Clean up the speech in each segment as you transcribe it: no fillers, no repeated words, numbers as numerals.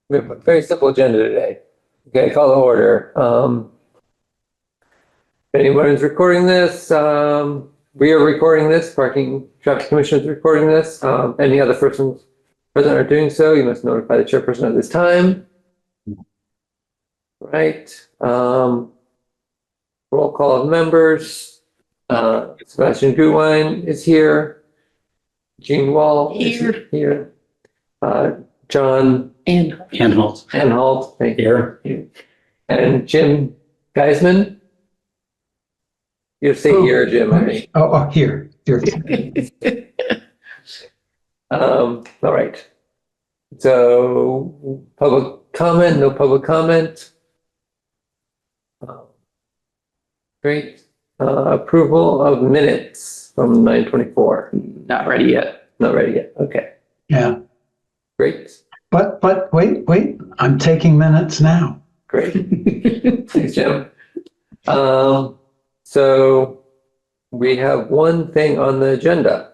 We have a very simple agenda today. Okay, call to order. If anyone is recording this, we are recording this. Parking Traffic Commission is recording this. Any other persons present are doing so, you must notify the chairperson at this time. Right. Roll call of members. Sebastian Gutwein is here. Jean Wall is here. John Anhalt, thank you. And Jim Geisman. You say here, Jim. Here. All right. So public comment, no public comment. Great. Approval of minutes from 9/24. Not ready yet. Not ready yet. Okay. Yeah. Great. But wait. I'm taking minutes now. Great. Thanks, Jim. So we have one thing on the agenda.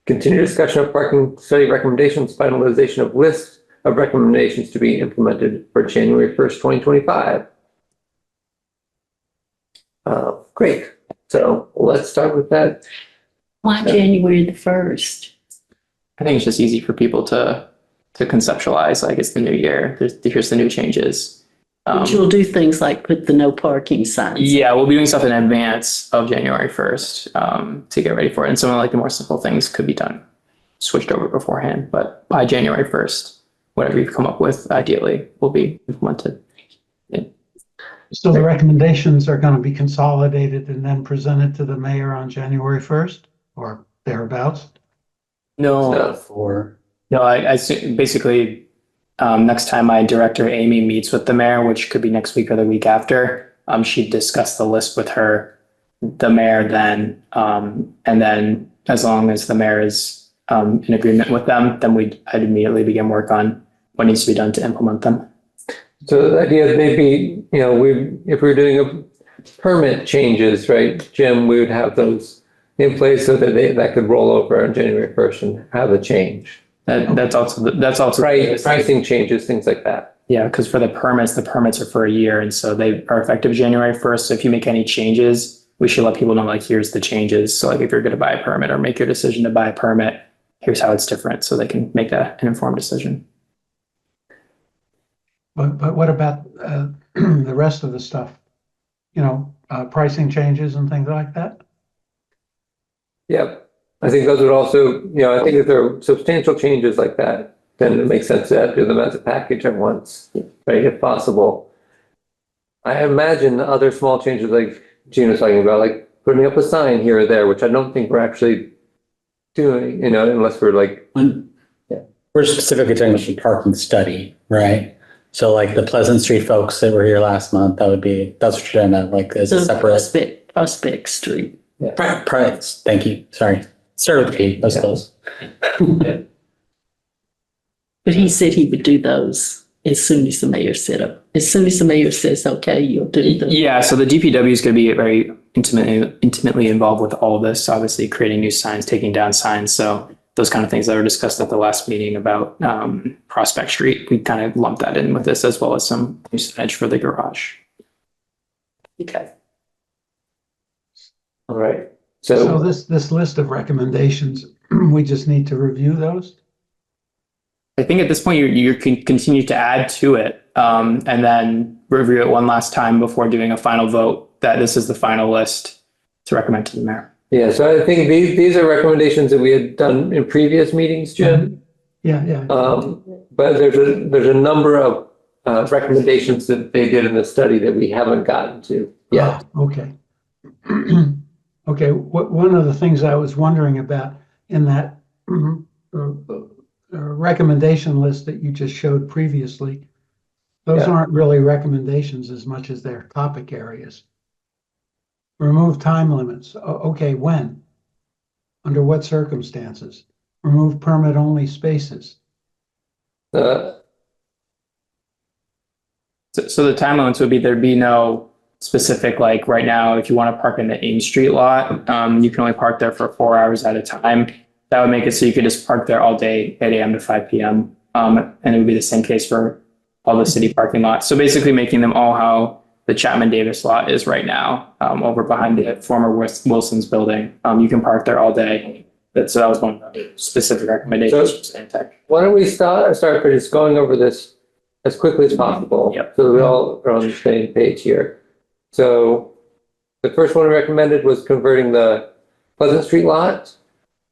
Continue discussion of parking study recommendations, finalization of list of recommendations to be implemented for January 1st, 2025. Great. So let's start with that. Why January the 1st? I think it's just easy for people to conceptualize, like it's the new year. Here's the new changes. But you'll do things like put the no parking signs. Yeah, we'll be doing stuff in advance of January 1st to get ready for it. And some of like the more simple things could be done, switched over beforehand. But by January 1st, whatever you've come up with, ideally, will be implemented. Yeah. So the recommendations are going to be consolidated and then presented to the mayor on January 1st or thereabouts? No, I basically, next time my director, Amy, meets with the mayor, which could be next week or the week after, she'd discuss the list with the mayor then. And then as long as the mayor is in agreement with them, then I'd immediately begin work on what needs to be done to implement them. So the idea is maybe, if we're doing a permit changes, right, Jim, we would have those in place so that that could roll over on January 1st and have a change. That's also Pricing changes, things like that. Yeah, because for the permits are for a year, and so they are effective January 1st. So if you make any changes, we should let people know, like, here's the changes. So like if you're going to buy a permit or make your decision to buy a permit, here's how it's different, so they can make an informed decision. But what about the rest of the stuff? Pricing changes and things like that? Yep. I think those would also, I think if there are substantial changes like that, then it makes sense to do them as a package at once, right, if possible. I imagine other small changes like Gina was talking about, like putting up a sign here or there, which I don't think we're actually doing, unless we're like. We're specifically talking about the parking study, right? So like the Pleasant Street folks that were here last month, that's what you're talking about, like as a separate. Prospect Street. Yeah. Thank you. Sorry. Start with P, I suppose. But he said he would do those as soon as the mayor As soon as the mayor says, okay, you'll do them. Yeah, so the DPW is going to be very intimately involved with all of this, obviously creating new signs, taking down signs. So those kind of things that were discussed at the last meeting about Prospect Street, we kind of lumped that in with this, as well as some new signage for the garage. Okay. All right. So this list of recommendations, we just need to review those? I think at this point, you can continue to add to it and then review it one last time before doing a final vote that this is the final list to recommend to the mayor. Yeah, so I think these are recommendations that we had done in previous meetings, Jim. Yeah. But there's a number of recommendations that they did in the study that we haven't gotten to yet. Okay. Okay. One of the things I was wondering about in that recommendation list that you just showed previously, those aren't really recommendations as much as they're topic areas. Remove time limits. Okay, when? Under what circumstances? Remove permit-only spaces. So the time limits would be there'd be no specific, like right now, if you want to park in the Ames Street lot, you can only park there for 4 hours at a time. That would make it so you could just park there all day, 8 a.m. to 5 p.m. And it would be the same case for all the city parking lots. So basically making them all how the Chapman Davis lot is right now, over behind the former Wilson's building. You can park there all day. So that was one of the specific recommendations from Stantec. Why don't we start by just going over this as quickly as possible? Yep. So that we all are on the same page here. So the first one we recommended was converting the Pleasant Street lot,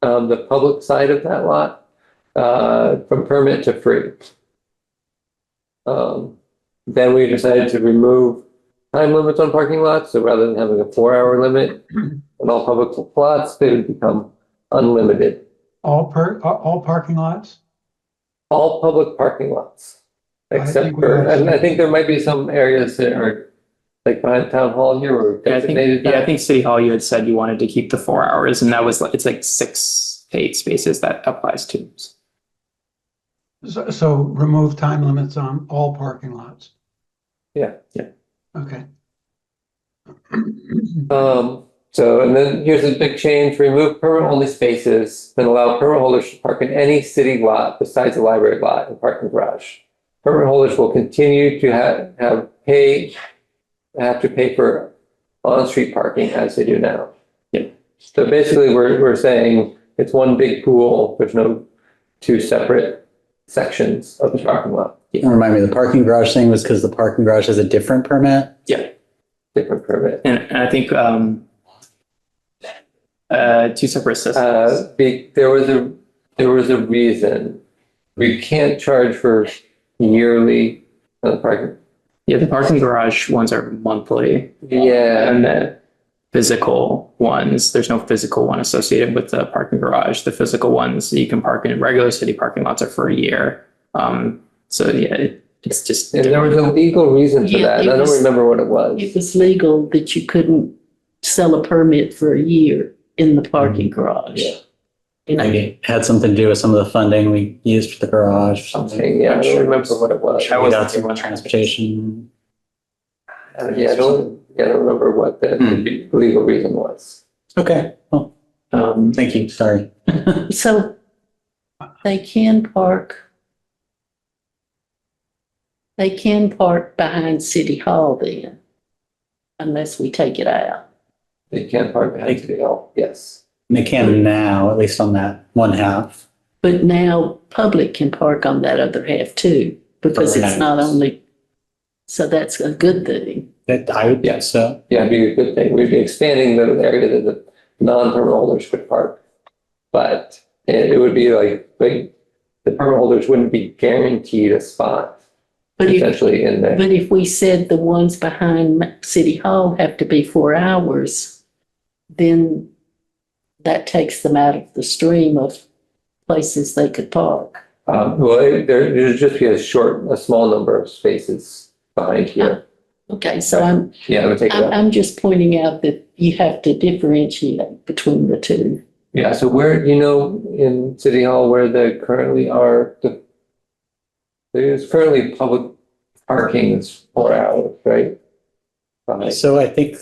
the public side of that lot, from permit to free. Then we decided to remove time limits on parking lots. So rather than having a 4-hour limit on all public lots, they would become unlimited. All parking lots? All public parking lots. I Except think we for, actually- and I think there might be some areas that are like behind town hall here or Yeah, designated. I think City Hall, you had said you wanted to keep the 4 hours, and that was like, it's like 6 to 8 spaces that applies to. So remove time limits on all parking lots. Yeah. Okay. So, and then here's a big change, remove permit-only spaces, then allow permit holders to park in any city lot besides the library lot and parking garage. Permit holders will continue to have to pay for on-street parking as they do now. Yep. So basically, we're saying it's one big pool, there's no two separate sections of the parking lot, Remind me, the parking garage thing was because the parking garage has a different permit? different permit. And I think, 2 separate systems. There was a reason. We can't charge for yearly parking. Yeah, the parking garage ones are monthly. Yeah, And the physical ones, there's no physical one associated with the parking garage. The physical ones you can park in regular city parking lots are for a year. So yeah, it's just. and there was a legal reason for Yeah, that. And it I don't was- remember what it was. It was legal that you couldn't sell a permit for a year in the parking garage. Yeah. You know, Maybe it had something to do with some of the funding we used for the garage. or something. Something, yeah, I don't remember what it was. I We was got thinking some about transportation. Yeah, I don't remember what the legal reason was. Okay, well, thank you, sorry. So they can park behind City Hall then, unless we take it out. They can't park behind City Hall, yes. They can now, at least on that one half. But now public can park on that other half too, because it's not only, so that's a good thing. I would guess so. Yeah, it'd be a good thing. We'd be expanding the area that the non-permit holders could park. But it would be like the permit holders wouldn't be guaranteed a spot But if, essentially in there. but if we said the ones behind City Hall have to be 4 hours, then that takes them out of the stream of places they could park. Well, there'd just be a small number of spaces behind here. Okay, so I'm Yeah, it would take it out. I'm just pointing out that you have to differentiate between the two. Yeah, so where, in City Hall where they currently are, there's currently public parking is 4 hours, right? Behind. So I think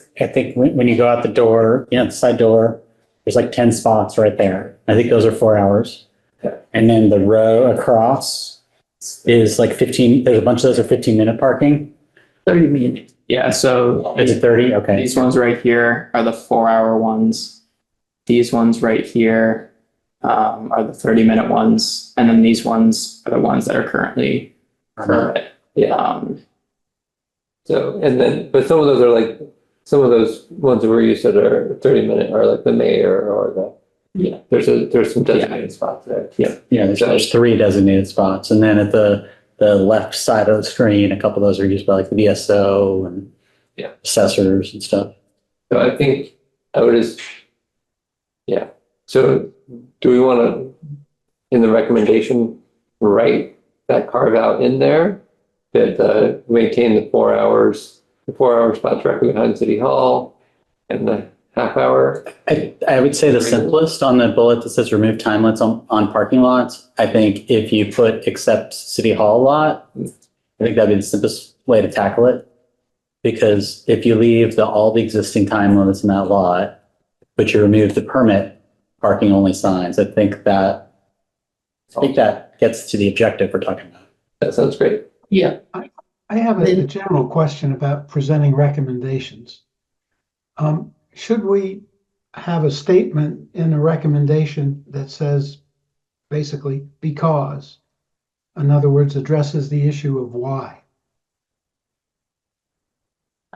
when you go out the door, the side door, there's like 10 spots right there. I think those are 4 hours. Yeah. And then the row across is like 15, there's a bunch of those are 15-minute parking. 30 minutes. Yeah, so Is it 30? Okay. these ones right here are the 4-hour ones. These ones right here are the 30-minute ones. And then these ones are the ones that are currently permit. Yeah. So, and then, but some of those ones that were used that are 30-minute are like the mayor or Yeah. there's some designated spots there. Yeah. Yeah, there's 3 designated spots. And then at the left side of the screen, a couple of those are used by like the VSO and assessors and stuff. So I think I would so do we want to, in the recommendation, write that carve out in there? That maintain the 4 hours, the 4-hour spot directly behind City Hall and the half hour? I would say the simplest on the bullet that says remove time limits on parking lots. I think if you put except City Hall lot, I think that'd be the simplest way to tackle it. Because if you leave all the existing time limits in that lot, but you remove the permit parking only signs, I think that gets to the objective we're talking about. That sounds great. Yeah, I have a general question about presenting recommendations. Should we have a statement in a recommendation that says basically because, in other words, addresses the issue of why?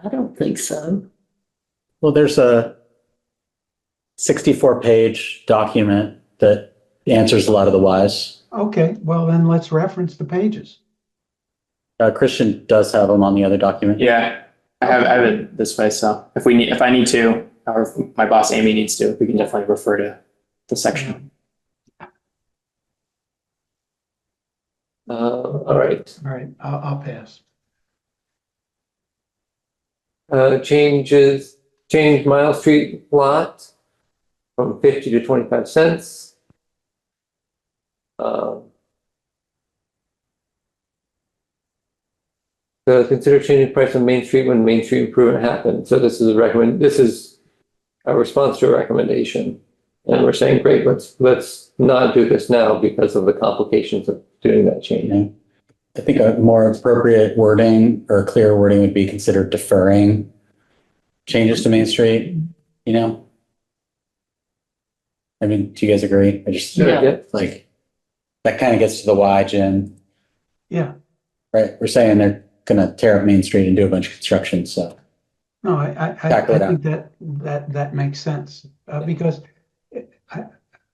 I don't think so. Well, there's a 64-page document that answers a lot of the whys. Okay, well then let's reference the pages. Christian does have them on the other document. Yeah, I have it this way. So if I need to, or if my boss Amy needs to, we can definitely refer to the section. All right. All right, I'll pass. Change Mile Street lot from 50 to 25 cents. So consider changing price on Main Street when Main Street improvement happens. So this is a response to a recommendation. And we're saying, great, let's not do this now because of the complications of doing that change. Yeah. I think a more appropriate wording or clear wording would be consider deferring changes to Main Street, you know? I mean, do you guys agree? I just, Yeah. like, that kind of gets to the why, Jim, Yeah, right? We're saying they're gonna tear up Main Street and do a bunch of construction, so. no, I Tackle it think that makes sense, because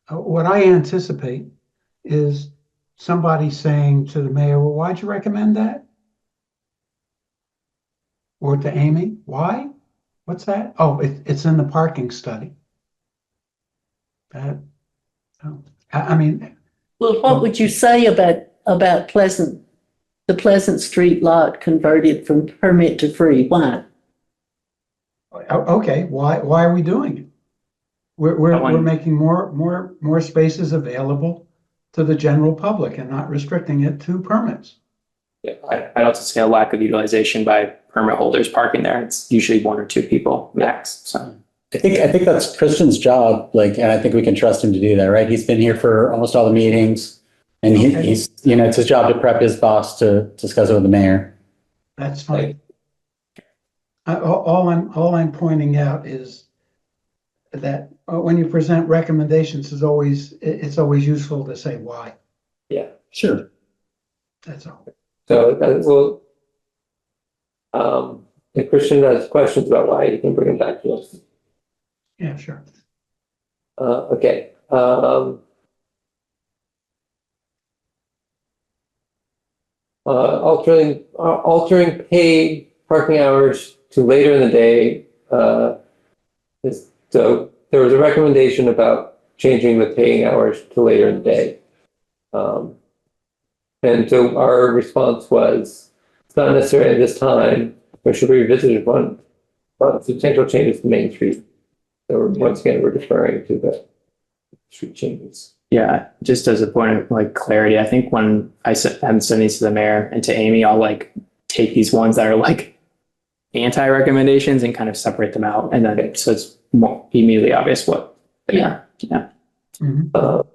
what I anticipate is somebody saying to the mayor, well, why'd you recommend that? Or to Amy, why? What's that? Oh, it's in the parking study. I mean, Well, what would you say about the Pleasant Street lot converted from permit to free? Why? okay, why are we doing it? We're making more spaces available to the general public and not restricting it to permits. Yeah, I'd also say a lack of utilization by permit holders parking there. It's usually 1 or 2 people max. So I think that's Christian's job, like, and I think we can trust him to do that, right? He's been here for almost all the meetings, and Okay. he's, you know, it's his job to prep his boss to discuss it with the mayor. That's fine. All I'm pointing out is that when you present recommendations, it's always useful to say why. Yeah. Sure. That's all. So if Christian has questions about why, he can bring them back to us. Yeah, sure. Okay. Altering paid parking hours to later in the day. So there was a recommendation about changing the paying hours to later in the day. And so our response was, it's not necessary at this time, but should we revisit it on substantial changes to Main Street? So once again, we're deferring to the street changes. yeah, just as a point of like clarity, I think when I'm sending these to the mayor and to Amy, I'll like take these ones that are like anti-recommendations and kind of separate them out. And then so it's more immediately obvious what they are. Yeah. Mhm.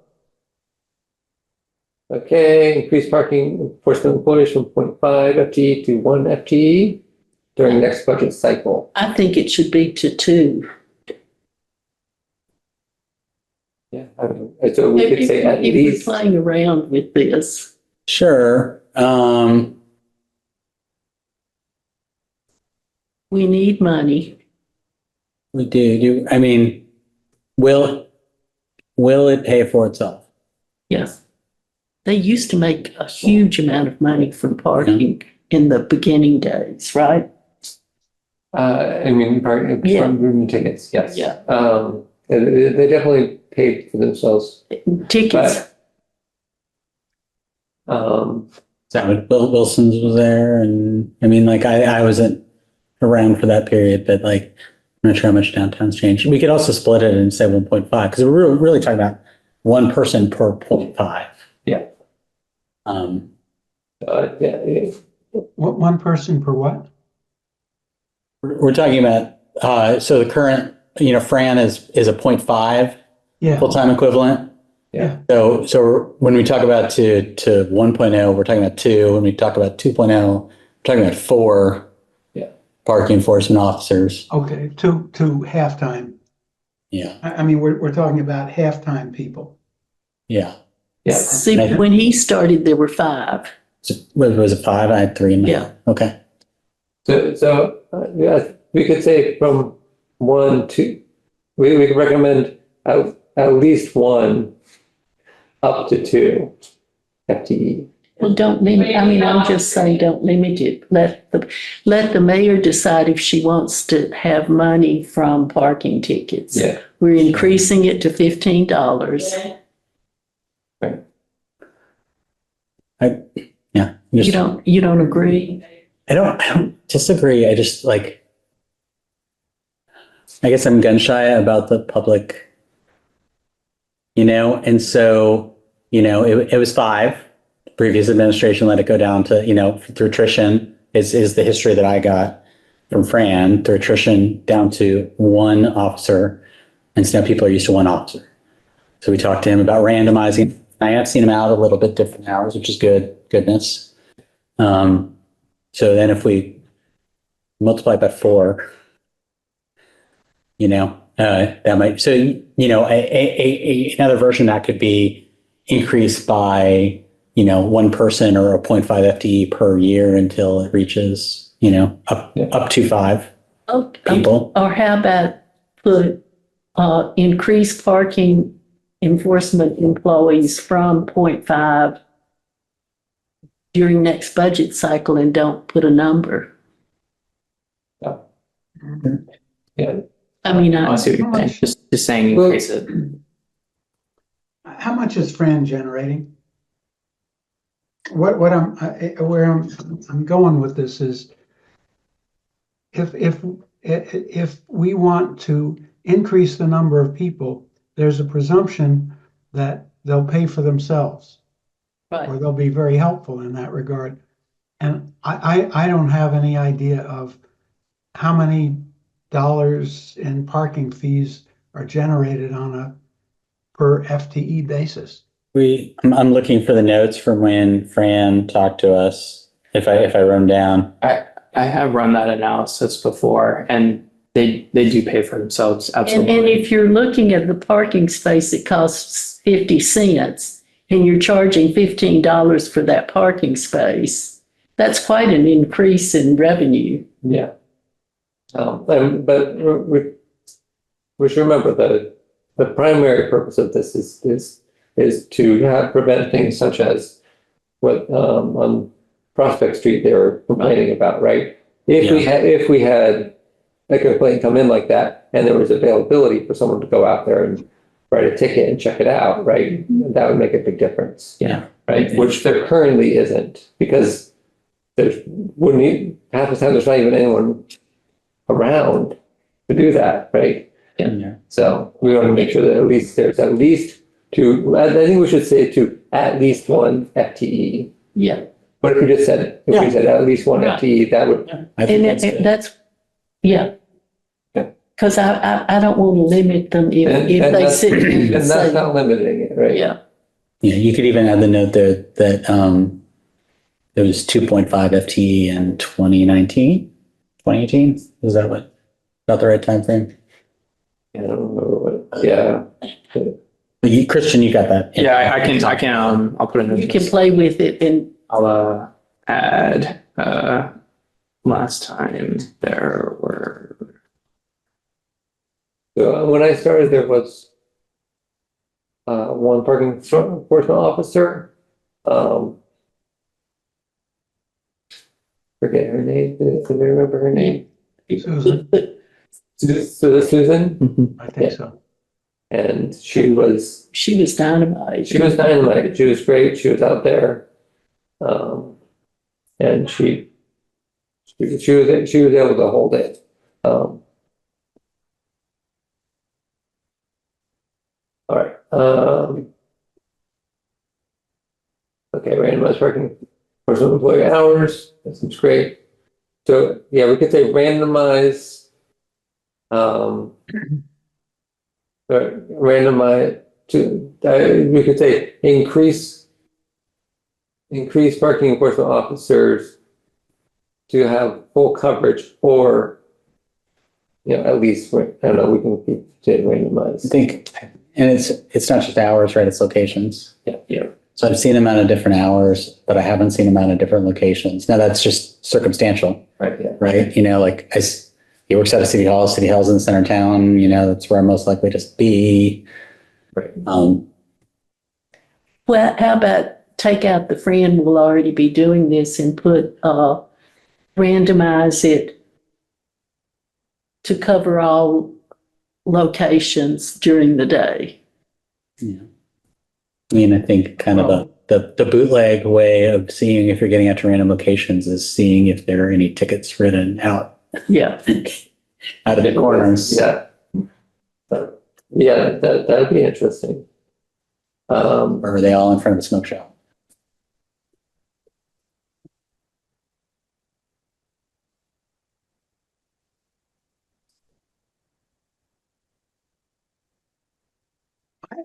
Okay, increase parking enforcement employees from 0.5 FTE to 1 FTE during next budget cycle. I think it should be to 2. Yeah, so we could say at If we're least. playing around with this, Sure. we need money. We do. I mean, will it pay for itself? Yes. They used to make a huge amount of money from parking in the beginning days, right? I mean, from Yeah. room tickets, yes. Yeah. They definitely paid for themselves, Tickets. but, Is that what Bill Wilson's was there? And I mean, like, I wasn't around for that period, but like, I'm not sure how much downtown's changed. We could also split it and say 1.5 because we're really talking about one person per 0.5. Yeah. Yeah. What, one person per what? We're talking about, so the current, Fran is a 0.5 Yeah, full-time equivalent. So when we talk about to 1.0, we're talking about 2. When we talk about 2.0, we're talking about 4 parking enforcement officers. Okay, to halftime. Yeah, I mean, we're talking about halftime people. yeah. Yeah. See, when he started, there were 5. So, was it 5? I had 3 in my Yeah. head. Okay. So, yeah, we could say from 1 to, we could recommend at least 1 up to 2 FTE. Well, don't limit, I mean, I'm just saying, don't limit it. Let the mayor decide if she wants to have money from parking tickets. Yeah. We're increasing it to $15. You don't agree? I don't disagree. I just I guess I'm gun shy about the public, and so, it was 5. The previous administration let it go down to, through attrition is the history that I got from Fran, through attrition down to 1 officer. And so now people are used to 1 officer. So we talked to him about randomizing. I have seen him out a little bit different hours, which is goodness. So then if we multiply by 4, that might, so, another version that could be increased by, 1 person or a 0.5 FTE per year until it reaches, up to 5 people. Or how about put increased parking enforcement employees from 0.5 during next budget cycle and don't put a number? Yeah. I mean, I see what you're saying. Just saying Well- increase it. How much is Fran generating? Where I'm going with this is if we want to increase the number of people, there's a presumption that they'll pay for themselves, or right. they'll be very helpful in that regard. And I don't have any idea of how many dollars in parking fees are generated on a per FTE basis. I'm looking for the notes from when Fran talked to us. If I wrote them down. I have run that analysis before, and they do pay for themselves, And absolutely. if you're looking at the parking space, it costs 50 cents and you're charging $15 for that parking space, that's quite an increase in revenue. Yeah. But we should remember that the primary purpose of this is to prevent things such as what on Prospect Street they were complaining about, right? If we had a complaint come in like that and there was availability for someone to go out there and write a ticket and check it out, right? That would make a big difference. Yeah. Right, which there currently isn't, because half the time there's not even anyone around to do that, right? Yeah. So we want to make sure that at least there's at least 2, I think we should say to at least 1 FTE. Yeah. But if we just said, we said at least 1 Right. FTE, that would, I think And that's good. that's, yeah. Yeah. Because I don't want to limit them and if they that's, sit there and and that's say, not limiting it, right? yeah. Yeah, you could even add the note there that there was 2.5 FTE in 2019, 2018. Is that about the right time frame? I don't remember what, yeah. But Christian, you got that. Yeah, I can, I'll put it in. You can play with it and I'll add, last time there were, So when I started, there was 1 parking enforcement officer. Forget her name. Do you remember her name? Susan, Susan, Mhm. I think so. and she was dynamite. dynamite. She was great. She was out there, and she was able to hold it. All right. Okay, randomized parking for some employee hours. That seems great. So yeah, we could say randomize. Randomize we could say increase parking enforcement officers to have full coverage, or, at least, I don't know, we can keep it I randomized. think, and it's not just hours, right? It's locations. Yeah. So I've seen them out of different hours, but I haven't seen them out of different locations. Now that's just circumstantial, Right, yeah. right? Like he works out of City Hall. City Hall's in the center of town. That's where I'm most likely to be. Right. Well, how about take out the friend will already be doing this and put, randomize it to cover all locations during the day. Yeah. I think kind of the bootleg way of seeing if you're getting out to random locations is seeing if there are any tickets written out Yeah. out of the corners. Yeah. Yeah, that'd be interesting. Or are they all in front of the smoke shop?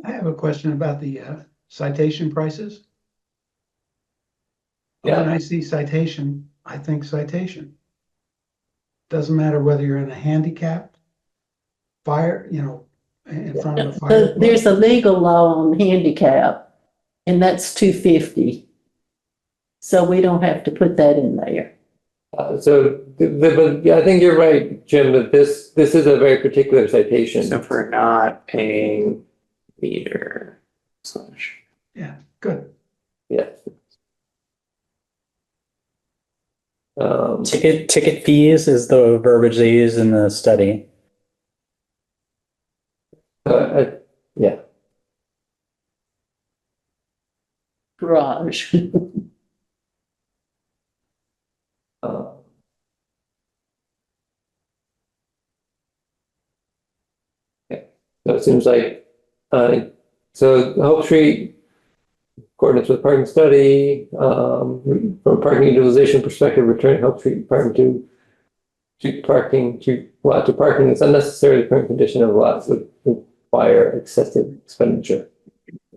I have a question about the citation prices. When Yeah, I see citation, I think citation. Doesn't matter whether you're in a handicap, fire, in front of a fire. There's a legal law on handicap, and that's $250. So we don't have to put that in there. but yeah, I think you're right, Jim, that this is a very particular citation. So if we're not paying meter slash. Yeah, good. Yeah. Ticket fees is the verbiage they use in the study. Yeah. Garage. Okay. So it seems like, so Hope Street, accordance with parking study, from a parking utilization perspective, returning Hope Street parking to parking is unnecessary. The current condition of lots would require excessive expenditure.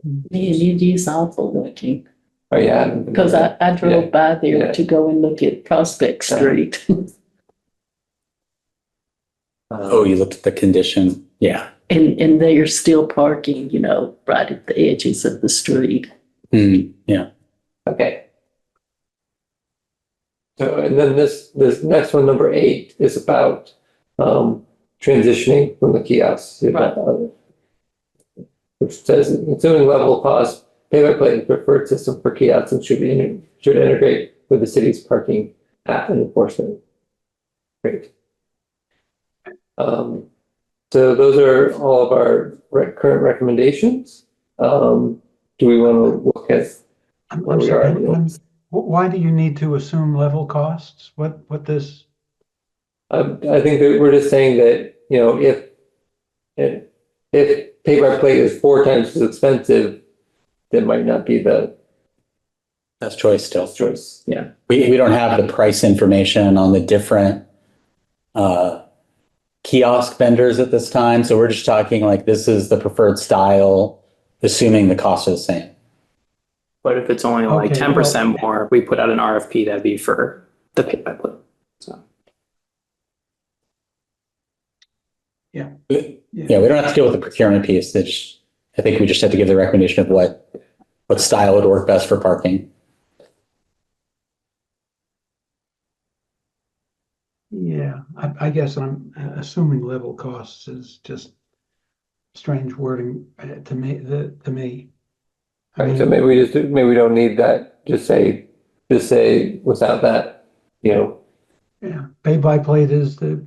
Man, it is awful looking, Oh, yeah. because I drove by there Yeah. to go and look at Prospect Street. Oh, you looked at the condition. Yeah. And they are still parking, right at the edges of the street. Yeah. Okay. So, and then this next one, number 8, is about transitioning from the kiosks. Right. Which says, assuming level of cost, pay-by-play is preferred system for kiosks and should integrate with the city's parking app and enforcement. Great. So those are all of our current recommendations. Do we want to look at? I'm sorry, why do you need to assume level costs? What this? I think that we're just saying that, if pay-by-play is 4 times as expensive, that might not be the That's choice still. best choice. Yeah. We don't have the price information on the different kiosk vendors at this time. So we're just talking like this is the preferred style, assuming the costs are the same. But if it's only like Okay, 10% more, we put out an RFP, that'd be for the pay by play. So Yeah, we don't have to deal with the procurement piece. I think we just have to give the recommendation of what style would work best for parking. Yeah, I guess I'm assuming level costs is just strange wording to me. I Right, so mean, maybe we don't need that, just say without that, yeah, pay by plate is the,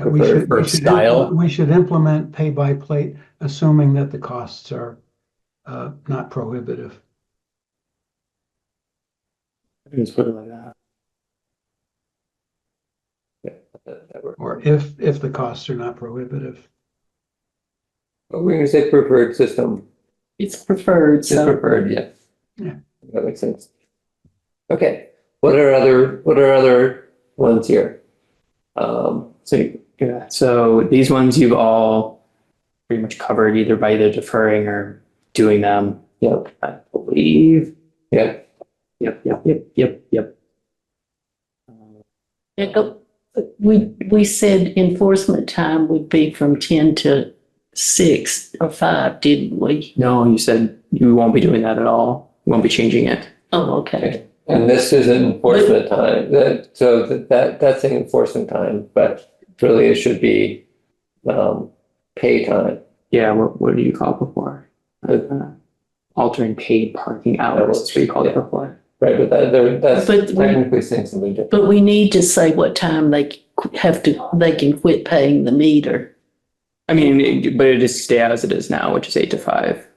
we should, For style? we should implement pay by plate, assuming that the costs are not prohibitive. just put it like that. that works. Or if the costs are not prohibitive. But we're gonna say preferred system, It's preferred, is so preferred, yeah. Yeah. That makes sense. Okay, what are other ones here? So, yeah, so these ones you've all pretty much covered either by either deferring or doing them. Yep, I believe. yep. Yep. We said enforcement time would be from 10 to 6 or 5, didn't we? No, you said you won't be doing that at all. You won't be changing it. Oh, okay. And this is enforcement time, that's an enforcement time, but really it should be, pay time. Yeah, what do you call it before? Altering paid parking hours, that's what you called it before. Right, but that's But we- technically saying something different. But we need to say what time they can quit paying the meter. I mean, but it just stay as it is now, which is 8 to 5.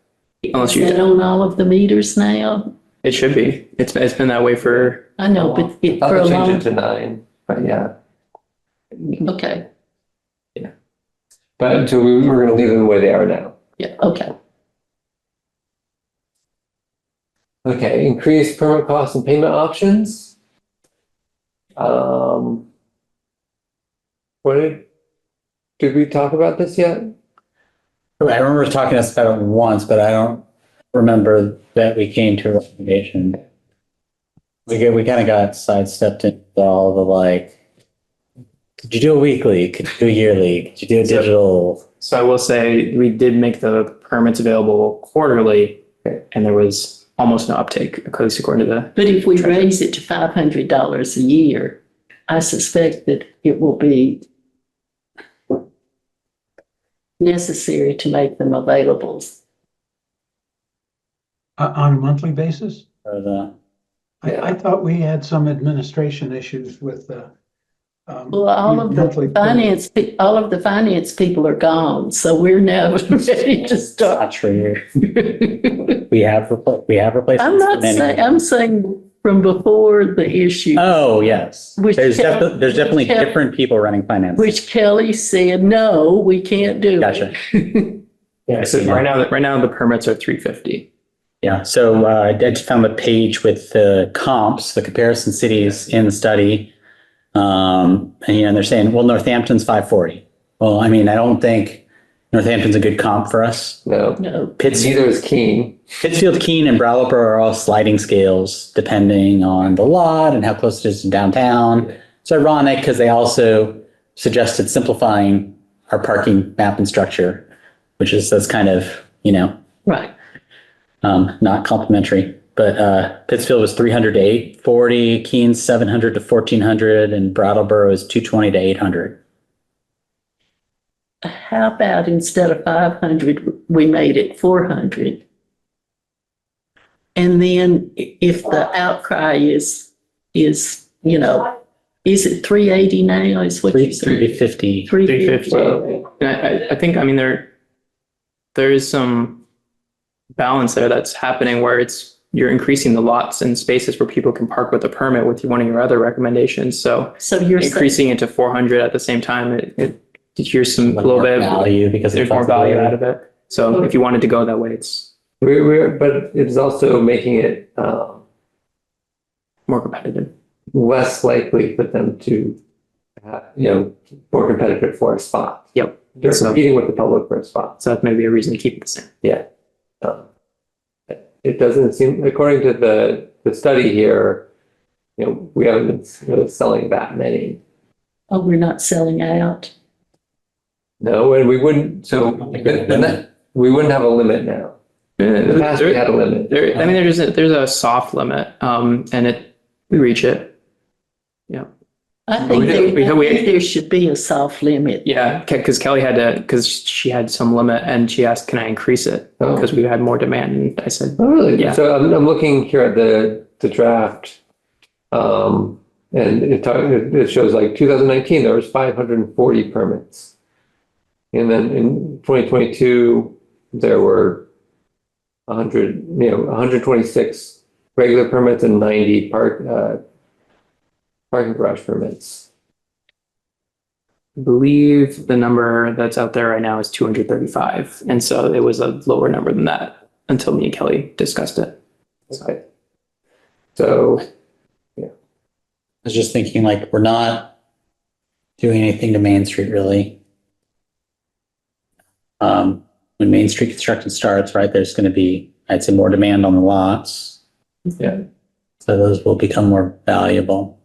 Unless Is that you, on all of the meters now? it should be. It's been that way for, I know, but I thought for a they changed long, it to 9, but yeah. okay, But so we're gonna leave them the way they are now. yeah, okay. Okay, increased permit costs and payment options. Did we talk about this yet? I remember talking to us about it once, but I don't remember that we came to a recommendation. We kind of got sidestepped into all the like, could you do a weekly? Could you do a yearly? Could you do a digital? so I will say, we did make the permits available quarterly, and there was almost no uptake, at least according to the. But if we raise it to $500 a year, I suspect that it will be necessary to make them available. On a monthly basis? Or the, I thought we had some administration issues with Well, all of monthly the finance people are gone, so we're now ready to it's start. not true. We have replacements. I'm not in saying, many- I'm saying from before the issue, Oh, yes. Which There's Kel- there's definitely Kel- different people running finance. which Kelly said, no, we can't do Gotcha. it. Yeah, so right now the permits are 350. Yeah, so I just found the page with the comps, the comparison cities in the study. And they're saying, well, Northampton's 540. Well, I mean, I don't think Northampton's a good comp for us. No, No, neither is Keene. Pittsfield, Keene, and Brattleboro are all sliding scales depending on the lot and how close it is to downtown. It's ironic because they also suggested simplifying our parking map and structure, that's kind of, right. not complimentary. But Pittsfield was 300 to 840, Keene's 700 to 1400, and Brattleboro is 220 to 800. How about instead of 500, we made it 400? And then if the outcry is, is it 380 now is what you said? 350. 350. Well, and I think, I mean, there is some balance there that's happening where you're increasing the lots and spaces where people can park with a permit with one of your other recommendations. So So you're saying, increasing it to 400 at the same time, here's some a little bit of value because there's more value out of it. So if you wanted to go that way, it's But it's also making it, more competitive. less likely for them to, more competitive for a spot. Yep. They're So- competing with the public for a spot. So that may be a reason to keep it the same. Yeah. It doesn't seem, according to the study here, we haven't been really selling that many. oh, we're not selling out? No, and we wouldn't, we wouldn't have a limit now. In the past, we had a limit. I mean, there's a soft limit, and we reach it. I We think do. there should be a soft limit. Yeah, because Kelly because she had some limit and she asked, can I increase it? Oh. Because we had more demand. And I said, Oh, really? Yeah. So I'm looking here at the draft. And it shows like 2019, there was 540 permits. And then in 2022, there were 126 regular permits and 90 parking garage permits. I believe the number that's out there right now is 235. And so it was a lower number than that until me and Kelly discussed it. Okay. So, I was just thinking like, we're not doing anything to Main Street really. when Main Street construction starts, right, there's going to be, I'd say, more demand on the lots. Yeah. So those will become more valuable.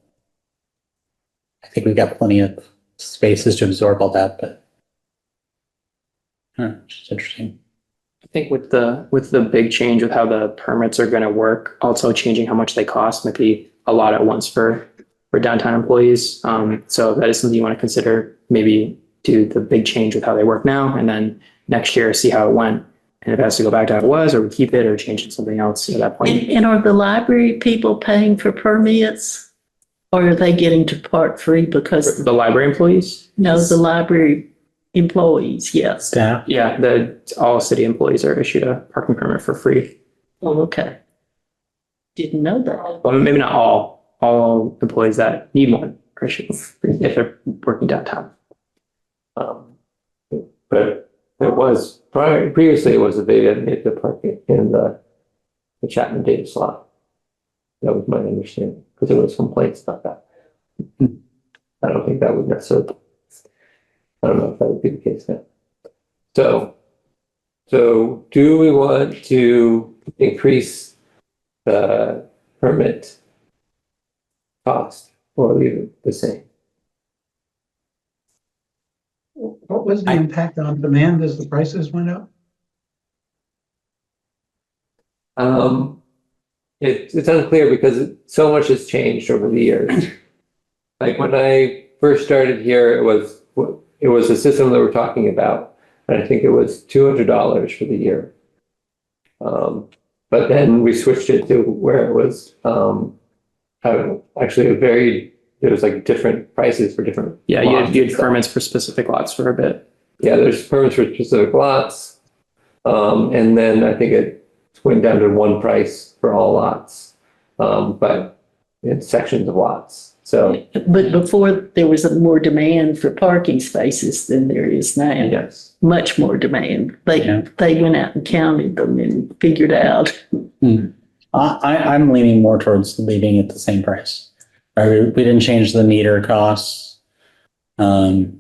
I think we've got plenty of spaces to absorb all that, but it's interesting. I think with the big change with how the permits are going to work, also changing how much they cost might be a lot at once for downtown employees. So that is something you want to consider. Maybe do the big change with how they work now, and then next year see how it went. And if it has to go back to how it was, or we keep it, or change it to something else at that point. And are the library people paying for permits? Or are they getting to park free because, The library employees? no, the library employees, yes. Staff? Yeah, all city employees are issued a parking permit for free. Oh, okay. Didn't know that. Well, maybe not all employees that need one are issued free if they're working downtown. But it was, previously it was that they didn't need to park it in the Chapman data slot. That was my understanding, because there was complaints about that. I don't think that would necessarily, I don't know if that would be the case now. So do we want to increase the permit cost or leave it the same? What was the impact on demand as the prices went up? It's unclear because so much has changed over the years. Like when I first started here, it was a system that we're talking about, and I think it was $200 for the year. But then we switched it to where it was actually there was like different prices for different. Yeah, lots you and had stuff. permits for specific lots for a bit. Yeah, there's permits for specific lots. And then I think it went down to one price for all lots, but in sections of lots. So, But before, there was more demand for parking spaces than there is now. yes. Much more demand. Yeah. They went out and counted them and figured out. I'm leaning more towards leaving it the same price. Right? We didn't change the meter costs. I'd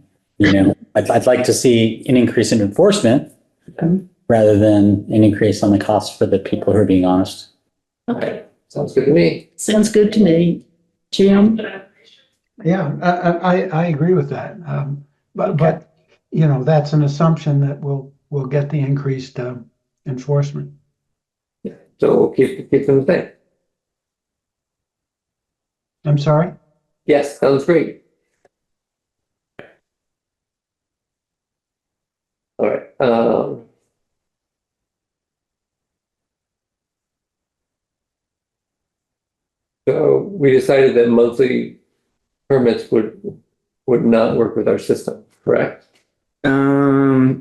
like to see an increase in enforcement rather than an increase on the cost for the people who are being honest. Okay, Sounds good to me. sounds good to me. Jim? Yeah, I agree with that. But you know, that's an assumption that we'll get the increased enforcement. So we'll keep them the same. I'm sorry? Yes, sounds great. All right. So we decided that monthly permits would not work with our system, correct?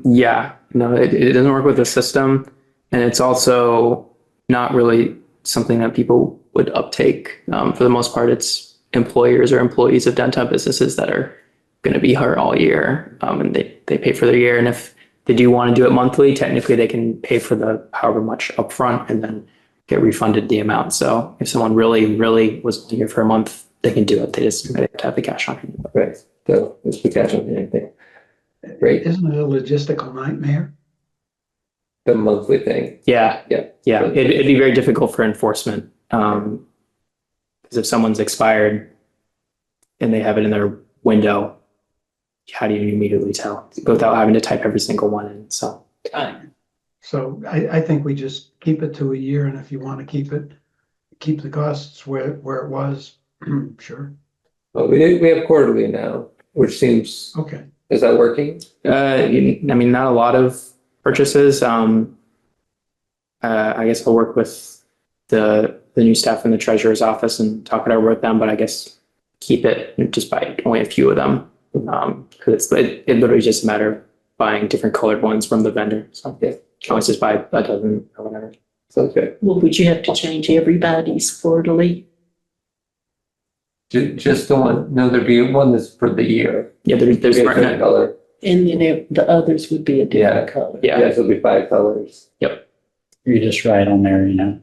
Yeah, no, it doesn't work with the system, and it's also not really something that people would uptake. For the most part, it's employers or employees of downtown businesses that are going to be here all year, and they pay for their year. And if they do want to do it monthly, technically they can pay for the however much upfront and then get refunded the amount. So if someone really was here for a month, they can do it. They just have to have the cash on hand. Right. So it's the cash on hand thing. Great. Isn't it a logistical nightmare? The monthly thing. Yeah. Yeah. Yeah, it'd be very difficult for enforcement. Because if someone's expired and they have it in their window, how do you immediately tell without having to type every single one in? So So I think we just keep it to a year, and if you want to keep the costs where it was, sure. Well, we have quarterly now, which seems, Okay. is that working? I mean, not a lot of purchases. I guess I'll work with the new staff in the treasurer's office and talk it over with them, but I guess keep it just by only a few of them. Because it literally just a matter of buying different colored ones from the vendor. So Yeah. you can always just buy a dozen or whatever. Sounds good. Well, would you have to change everybody's quarterly? Just the one, no, there'd be one that's for the year. Yeah, there's Be a certain color. And then the others would be a different Yeah. color. Yeah. Yes, it'll be 5 colors. You just write on there,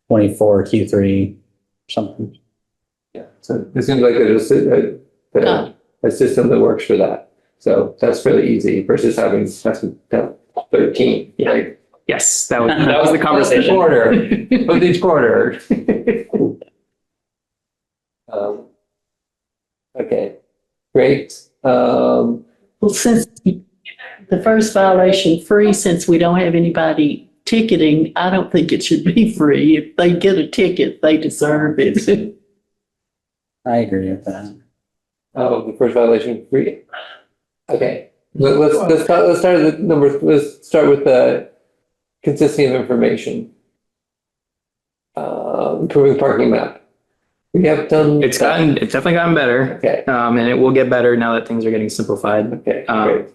24 Q3 something. Yeah. So it seems like there's a system that works for that. So that's fairly easy versus having to 13, Yeah. right? Yes, that was the Each conversation. quarter, with each quarter. Okay, great. Well, since the first violation free, since we don't have anybody ticketing, I don't think it should be free. If they get a ticket, they deserve it. I agree with that. The first violation, free. Okay, let's start with the number, let's start with the consistency of information. Improving parking map. We have done. It's definitely gotten better. Okay, And it will get better now that things are getting simplified. okay, Um, great.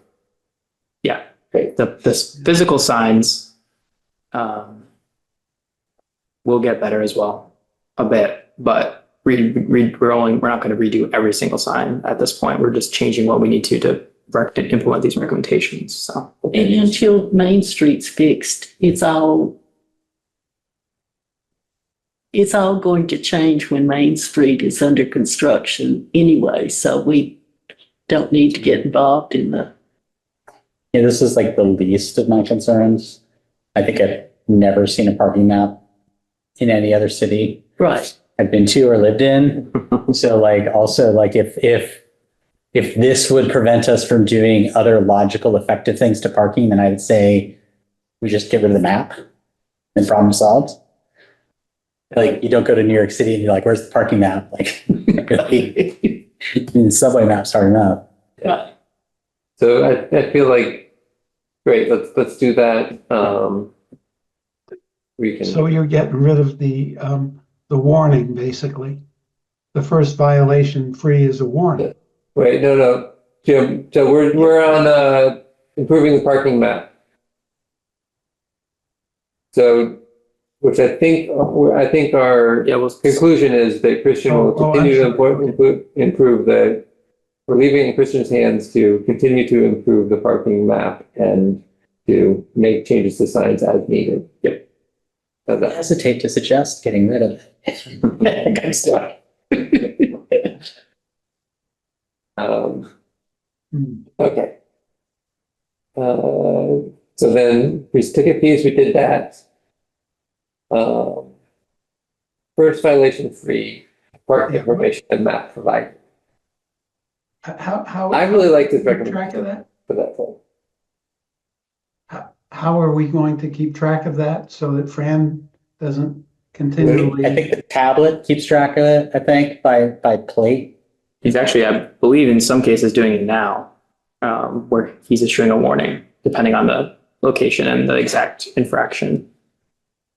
Yeah. Great. The physical signs, will get better as well, a bit, but we're not going to redo every single sign at this point. We're just changing what we need to implement these recommendations. So And until Main Street's fixed, it's all going to change when Main Street is under construction anyway, so we don't need to get involved in the, Yeah, this is like the least of my concerns. I think I've never seen a parking map in any other city right. I've been to or lived in. So like also like if this would prevent us from doing other logical, effective things to parking, then I would say we just get rid of the map and problem solved. Like you don't go to New York City and you're like, where's the parking map? Like really, subway maps aren't enough. Right. So I feel like, great, let's do that. We can. So you're getting rid of the warning, basically. The first violation free is a warning. Wait, no, Jim, so we're on, improving the parking map. So, which I think our yeah, conclusion is that Christian will continue to improve we're leaving it in Christian's hands to continue to improve the parking map and to make changes to signs as needed. Yep. How's I that? hesitate to suggest getting rid of it. Kind of stuff. Okay. So then ticket fees, we did that. First violation free, parking information and map provided. How? I really like this keep track recommendation of that? for that thing. How are we going to keep track of that so that Fran doesn't continually? I think the tablet keeps track of it, I think, by plate. he's actually, I believe in some cases doing it now, where he's issuing a warning depending on the location and the exact infraction.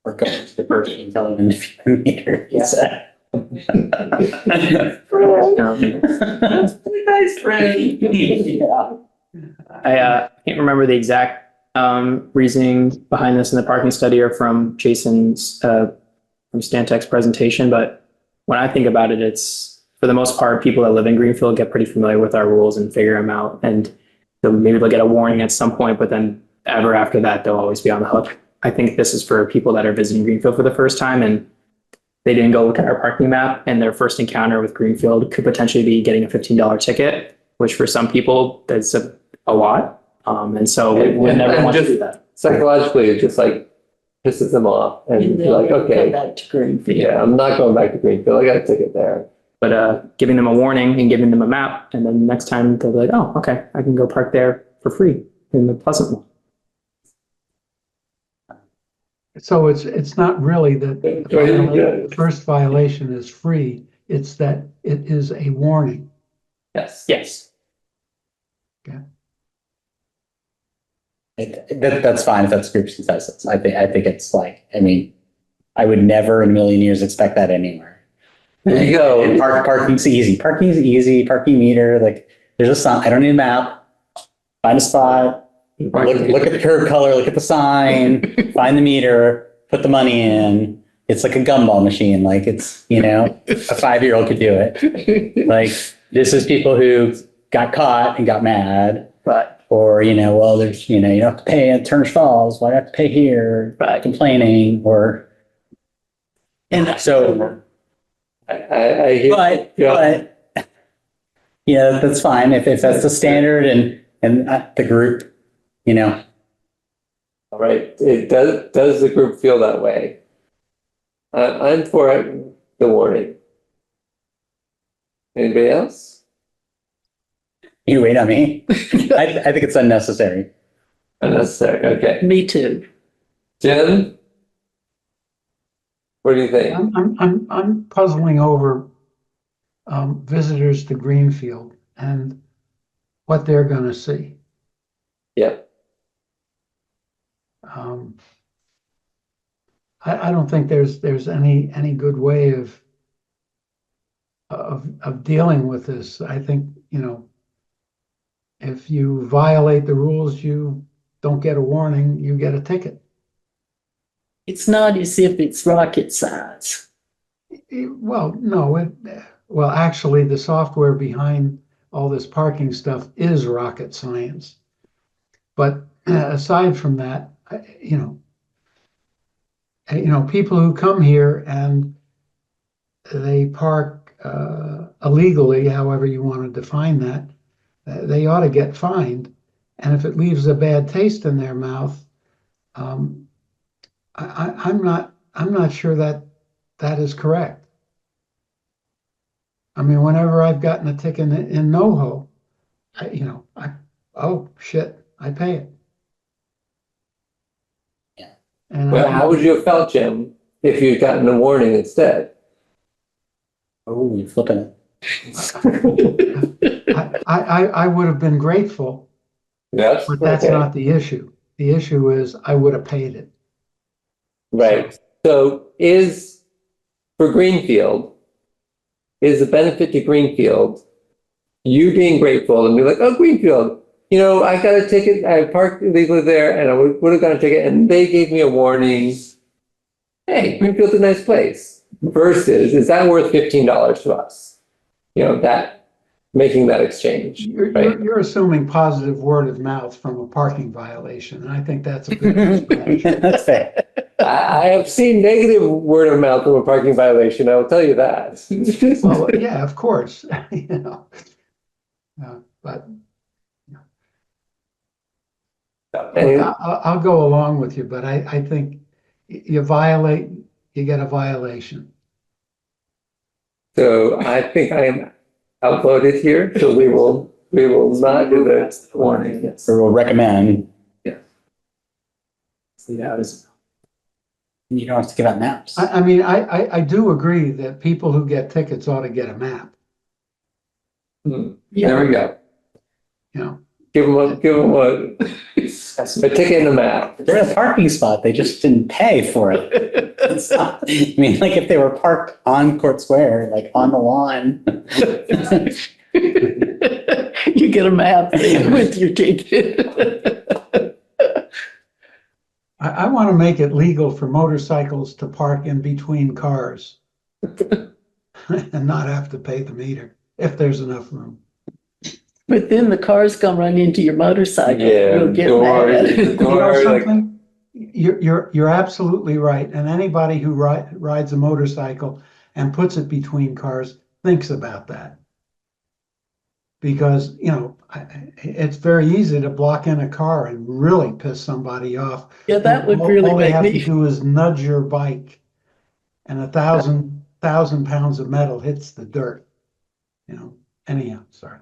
Or going to the person and telling them if you meter. Yeah. Nice, Fran. I can't remember the exact reasoning behind this in the parking study or from Jason's from Stantec's presentation, but when I think about it, it's for the most part people that live in Greenfield get pretty familiar with our rules and figure them out, and maybe they'll get a warning at some point, but then ever after that they'll always be on the hook. I think this is for people that are visiting Greenfield for the first time and they didn't go look at our parking map, and their first encounter with Greenfield could potentially be getting a $15 ticket, which for some people that's a lot. And so we never want to do that. Psychologically, it just like pisses them off and And you're like, then okay, go back to Greenfield. yeah, I'm not going back to Greenfield. I got a ticket there. But giving them a warning and giving them a map, and then next time they'll be like, oh, okay, I can go park there for free in the Pleasant one. So it's not really that Yeah. the first violation is free, it's that it is a warning. Yes. Yes. That's fine if that's group consensus. I think it's like, I mean, I would never in a million years expect that anywhere. There you go. And parking's easy. Parking's easy. Parking meter, like there's a sign. I don't need a map. Find a spot. Look at the curb color. Look at the sign. Find the meter. Put the money in. It's like a gumball machine. Like it's, a 5-year-old could do it. Like this is people who got caught and got mad. But Or, well, there's, you don't have to pay at Turner's Falls. Why do I have to pay here? By complaining or. And So, I hear. but, Yeah. that's fine. If that's the standard and the group, All right, does the group feel that way? I'm for the warning. Anybody else? You wait on me? I think it's unnecessary. Unnecessary, okay. Me too. Jim? What do you think? I'm puzzling over visitors to Greenfield and what they're gonna see. Yeah, I don't think there's any good way of dealing with this. I think, if you violate the rules, you don't get a warning, you get a ticket. It's not as if it's rocket science. Well, no, well, actually, the software behind all this parking stuff is rocket science. But aside from that, people who come here and they park illegally, however you want to define that, they ought to get fined. And if it leaves a bad taste in their mouth, I'm not sure that is correct. I mean, whenever I've gotten a ticket in NoHo, oh shit, I pay it. Yeah. And well, how would you have felt, Jim, if you'd gotten a warning instead? Oh, you're flipping it. I would have been grateful, Yes. but that's Okay. not the issue. The issue is I would have paid it. Right. So for Greenfield, is the benefit to Greenfield you being grateful and be like, oh, Greenfield, I got a ticket, I parked illegally there and I would have gotten a ticket and they gave me a warning. Hey, Greenfield's a nice place. Versus, is that worth $15 to us? That making that exchange. Right? You're assuming positive word of mouth from a parking violation, and I think that's a bit of a stretch. That's fair. I have seen negative word of mouth from a parking violation, I will tell you that. Well, yeah, of course, but And I'll go along with you, but I think you violate, you get a violation. so I think I am outvoted here, so we will not do the warning. Yes. Or we'll recommend. Yeah, it is. You don't have to give out maps. I mean, I do agree that people who get tickets ought to get a map, There we go. you know. Give them a ticket and a map. They're in a parking spot. They just didn't pay for it. It's not, I mean, like if they were parked on Court Square, like on the lawn. You get a map with your ticket. I want to make it legal for motorcycles to park in between cars and not have to pay the meter if there's enough room. But then the car's gonna run into your motorcycle. Yeah, You'll get doors, mad. You know doors, like, something? You're absolutely right. And anybody who rides a motorcycle and puts it between cars thinks about that. Because, it's very easy to block in a car and really piss somebody off. Yeah, that would All really they make have to me. do is nudge your bike and 1,000 pounds of metal hits the dirt. Anyhow, sorry.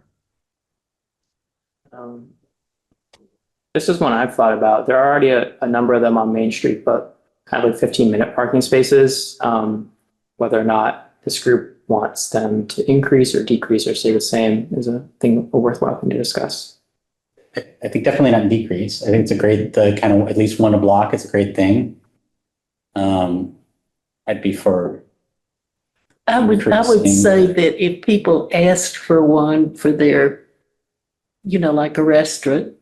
This is one I've thought about. There are already a number of them on Main Street, but kind of like 15-minute parking spaces. Whether or not this group wants them to increase or decrease or stay the same is a worthwhile thing to discuss. I think definitely not decrease. I think it's a great, the kind of at least one a block is a great thing. I'd be for. I would increasing. say that if people asked for one for their, like a restaurant,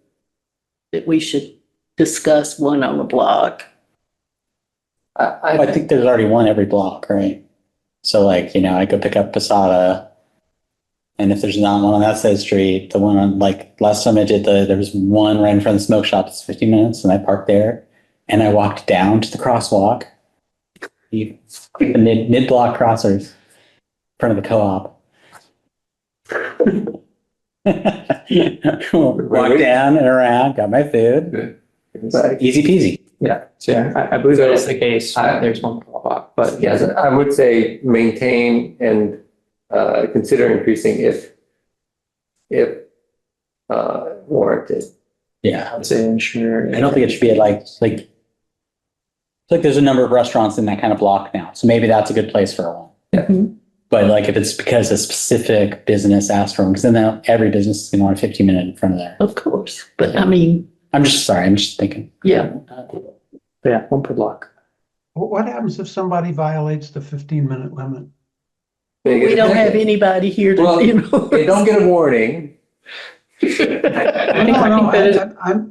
that we should discuss one on the block. I think there's already one every block, right? So like, I go pick up Posada. And if there's not one on that side of the street, the one on, like last time I did there was one right in front of the smoke shop. It's 15 minutes and I parked there and I walked down to the crosswalk. The mid-block crossers in front of the co-op. Walked down and around, got my food. But Easy peasy. Yeah, so yeah, I believe that is the case. I- There's one block, but yes, I would say maintain and consider increasing if warranted. Yeah. I would say ensure. I don't think it should be like there's a number of restaurants in that kind of block now. So maybe that's a good place for one. Mhm. But like if it's because a specific business asked for them, because then every business is going to want a 15-minute in front of there. Of course, but I mean, I'm just thinking. yeah, Yeah, one per block. What happens if somebody violates the 15-minute limit? we don't have anybody here Well, to, you know. They don't get a warning. No,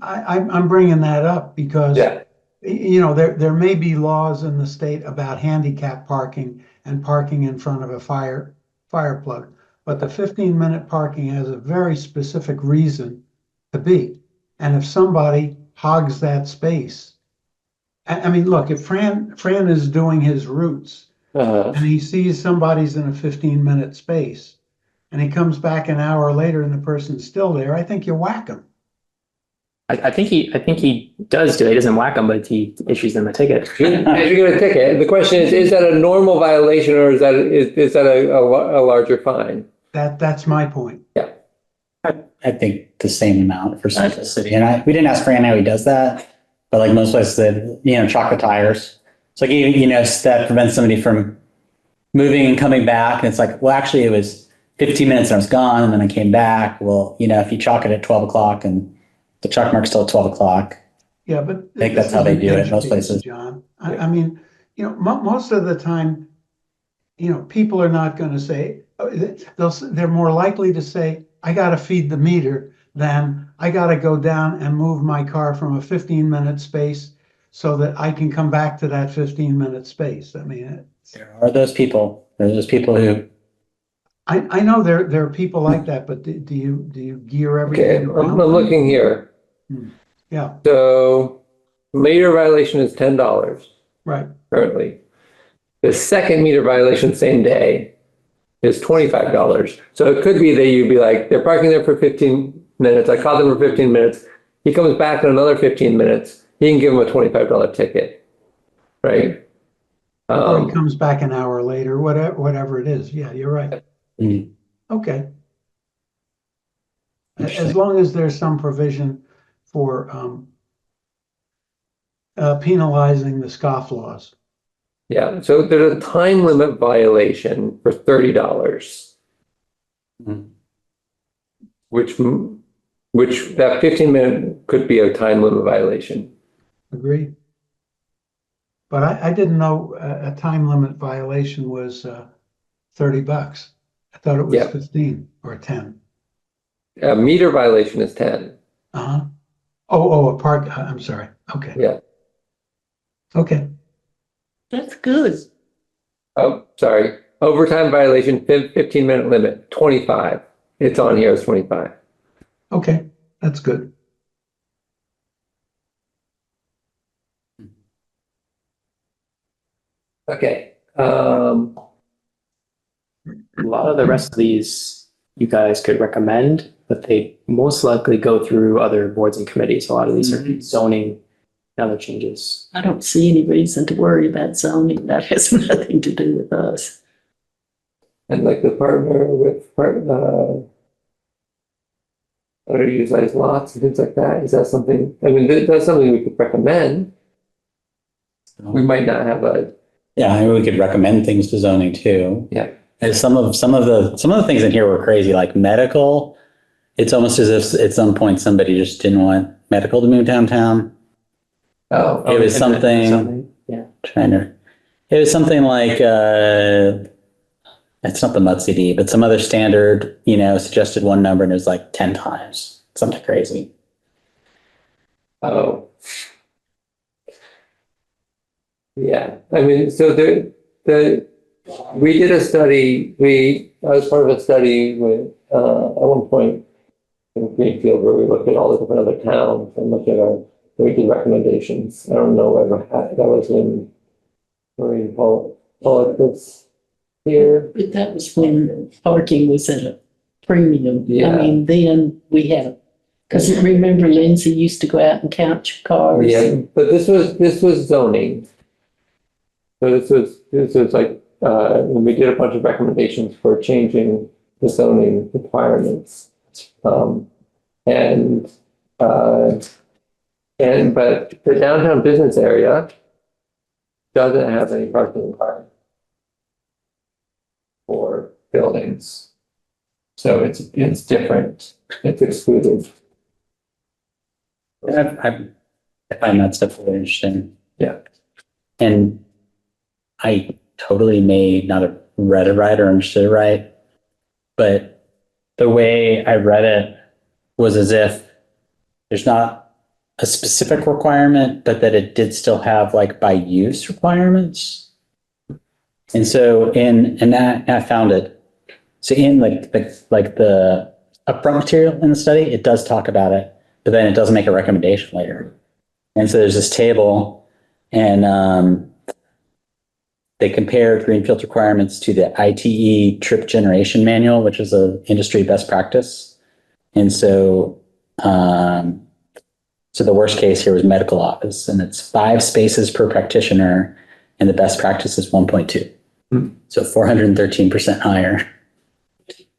I'm bringing that up because, Yeah, you know, there may be laws in the state about handicap parking and parking in front of a fire plug. But the 15-minute parking has a very specific reason to be. And if somebody hogs that space, I mean, look, if Fran is doing his routes and he sees somebody's in a 15-minute space and he comes back an hour later and the person's still there, I think you whack him. I think he does do it. He doesn't whack them, but he issues them a ticket. if you get a ticket, the question is that a normal violation or is that a larger fine? That's my point. I think the same amount for Central City. And we didn't ask Fran how he does that, but like most places that, chocolate tires. It's like, that prevents somebody from moving and coming back. And it's like, well, actually it was 15 minutes and I was gone. And then I came back. Well, if you chalk it at 12 o'clock and the chalk mark's still at 12 o'clock. Yeah, but I think that's how they do it in most places. John, I mean, most of the time, people are not going to say, they're more likely to say, I got to feed the meter than I got to go down and move my car from a 15-minute space so that I can come back to that 15-minute space. I mean, There are those people. There's those people who. I know there are people like that, but do you gear Okay, everything? I'm around them? looking here. Yeah, So meter violation is $10 right. currently. The second meter violation same day is $25. So it could be that you'd be like, they're parking there for 15 minutes. I caught them for 15 minutes. He comes back in another 15 minutes. He can give him a $25 ticket, right? Or he comes back an hour later, whatever it is. Yeah, you're right. Mm. Okay. As Interesting. long as there's some provision for penalizing the scofflaws. Yeah, so there's a time limit violation for $30, Mhm. which that 15-minute could be a time limit violation. Agreed. But I didn't know a time limit violation was $30. I thought it was Yeah. 15 or 10. A meter violation is 10. Uh-huh. Oh, I'm sorry. Okay. Yeah. Okay. That's good. Oh, sorry. Overtime violation, 15-minute limit, 25. It's on here as 25. Okay. That's good. Okay. A lot of the rest of these you guys could recommend, but they most likely go through other boards and committees. A lot of these are zoning and other changes. I don't see any reason to worry about zoning. That has nothing to do with us. And like the partner with underutilized lots and things like that, is that something, I mean, that's something we could recommend. We might not have Yeah, I mean, we could recommend things to zoning too. Yeah. And some of the things in here were crazy, like medical. It's almost as if at some point somebody just didn't want medical to move downtown. It was something. Yeah. It was something like it's not the MUD CD, but some other standard, suggested one number and it was like 10 times. Something crazy. Oh. Yeah, I mean, so we did a study, I was part of a study with, at one point in Greenfield where we looked at all the different other towns and looked at we did recommendations. I don't know whether that was when Maureen politics here. But that was when parking was at a premium. Yeah. I mean, then we had a Because remember Lindsay used to go out and count your cars. Yeah, but this was zoning. So this was like, when we did a bunch of recommendations for changing the zoning requirements. And but the downtown business area doesn't have any parking requirement for buildings. So it's different. It's excluded. I find that stuff really interesting. Yeah. And I totally may not have read it right or understood it right, but the way I read it was as if there's not a specific requirement, but that it did still have like by use requirements. And so and I found it. So in like the upfront material in the study, it does talk about it, but then it doesn't make a recommendation later. And so there's this table, and they compared greenfield requirements to the ITE trip generation manual, which is an industry best practice. And so, so the worst case here was medical office, and it's 5 spaces per practitioner, and the best practice is 1.2. So 413% higher.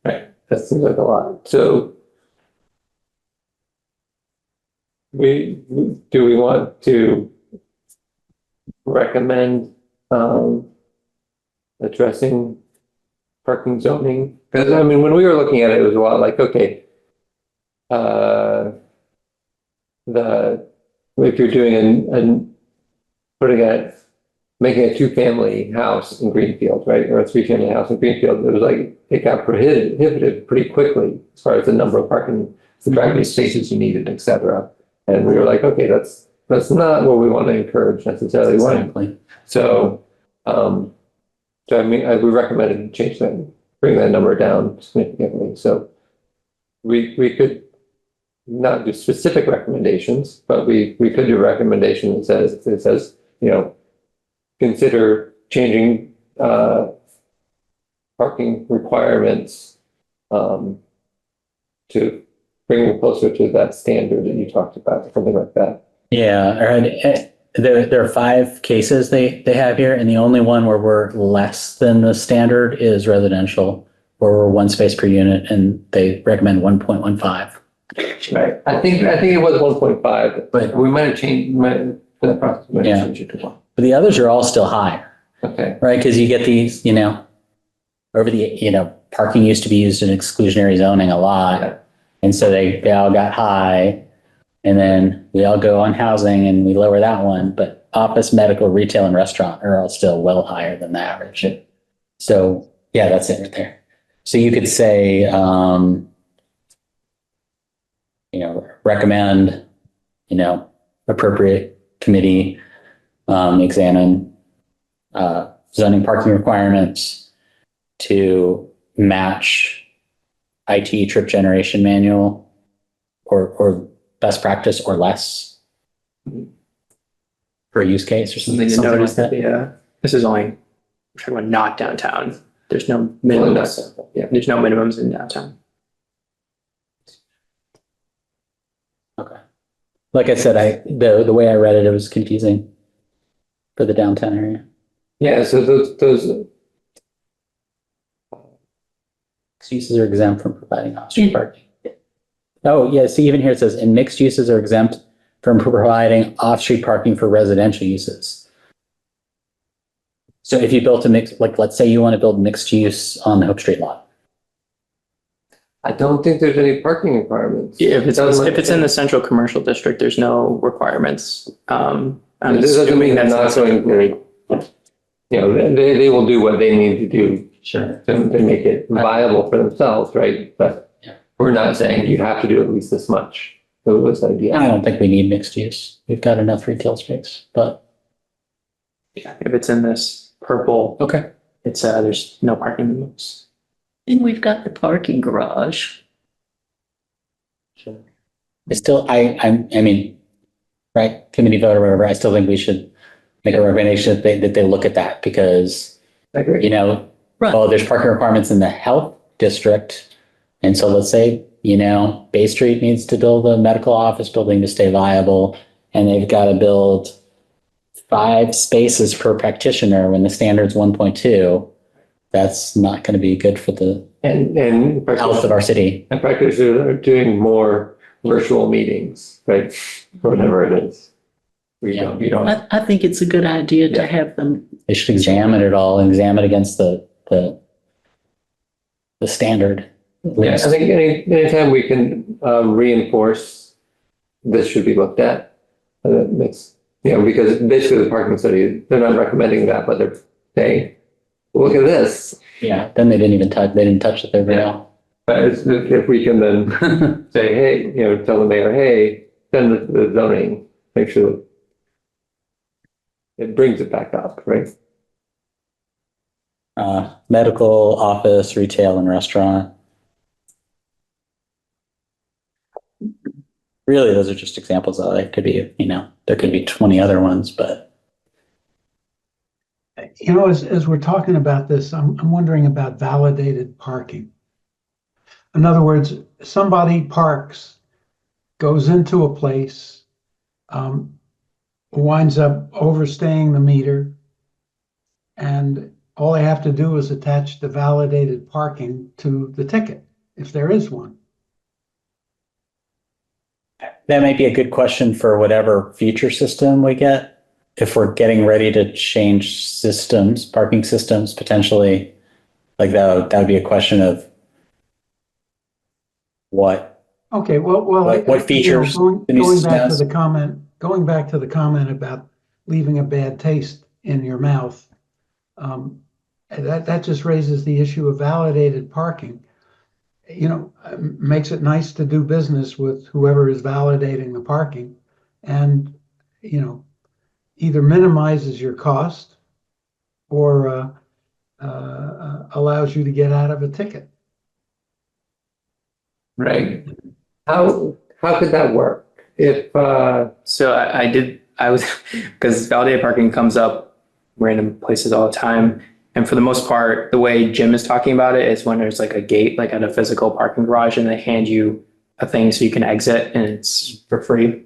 Right, that seems like a lot. So do we want to recommend addressing parking zoning? Because I mean, when we were looking at it, it was a lot like, okay, if you're doing making a 2-family house in Greenfield, right, or a 3-family house in Greenfield, it was like it got prohibited pretty quickly as far as the number of parking spaces you needed, et cetera. And we were like, okay, that's not what we want to encourage necessarily. Exactly. So I mean, we recommended change that, bring that number down significantly. So we could not do specific recommendations, but we could do a recommendation that says, you know, consider changing parking requirements to bring them closer to that standard that you talked about, something like that. Yeah, right. There are 5 cases they have here, and the only one where we're less than the standard is residential, where we're 1 space per unit, and they recommend 1.15. Right. I think it was 1.5, but we might have changed, that process might have changed it to 1. But the others are all still higher, Okay. right? Because you get these, parking used to be used in exclusionary zoning a lot. Yeah. And so they all got high, and then we all go on housing and we lower that one, but office, medical, retail, and restaurant are all still well higher than the average. So yeah, that's it right there. So you could say, recommend, appropriate committee, examine zoning parking requirements to match IT trip generation manual or best practice or less for a use case or something. You Something notice like that this is only, we're talking about not downtown. There's no minimums. Yeah. There's no minimums in downtown. Okay. Like I said, the way I read it, it was confusing for the downtown area. Yeah, so those Uses are exempt from providing off-street parking. Oh, yeah, see, even here it says, and mixed uses are exempt from providing off-street parking for residential uses. So if you built a mix, like, let's say you want to build mixed use on the Hope Street lot. I don't think there's any parking requirements. Yeah, if it's in the central commercial district, there's no requirements. I'm This doesn't mean assuming they're that's not going to, they will do what they need to do Sure. to make it viable for themselves, right? But Yeah. we're not saying you have to do at least this much. So this idea. I don't think we need mixed use. We've got enough retail space, but. if it's in this purple, Okay. it's there's no parking minimums. And we've got the parking garage. Sure. I still, I mean, right, committee vote or whatever, I still think we should make a recommendation that they look at that because, I agree. Right. well, there's parking requirements in the health district. And so let's say you know, Bay Street needs to build a medical office building to stay viable, and they've got to build 5 spaces per practitioner when the standard's 1.2. That's not going to be good for the And health of our city. and practitioners are doing more virtual meetings, right? Or whatever it is. You don't. I think it's a good idea to Yeah. have them. They should examine it all, examine against the standard. at Yeah, I least. think anytime we can reinforce, this should be looked at. That makes, because basically the parking study, they're not recommending that, but they're saying, look at this. Yeah, then they didn't touch it there very well. But if we can then say, hey, tell the mayor, hey, send the zoning, make sure it brings it back up, right? Medical, office, retail, and restaurant. Really, those are just examples of it. Could be, there could be 20 other ones, but As we're talking about this, I'm wondering about validated parking. In other words, somebody parks, goes into a place, winds up overstaying the meter, and all they have to do is attach the validated parking to the ticket, if there is one. that might be a good question for whatever future system we get. If we're getting ready to change systems, parking systems, potentially, like that would be a question of what Okay, well, What features going the new back system to has? going back to the comment about leaving a bad taste in your mouth, that just raises the issue of validated parking. Makes it nice to do business with whoever is validating the parking, and either minimizes your cost or allows you to get out of a ticket. Right. How could that work? If So I was, because validated parking comes up random places all the time. And for the most part, the way Jim is talking about it is when there's like a gate, like at a physical parking garage, and they hand you a thing so you can exit and it's for free.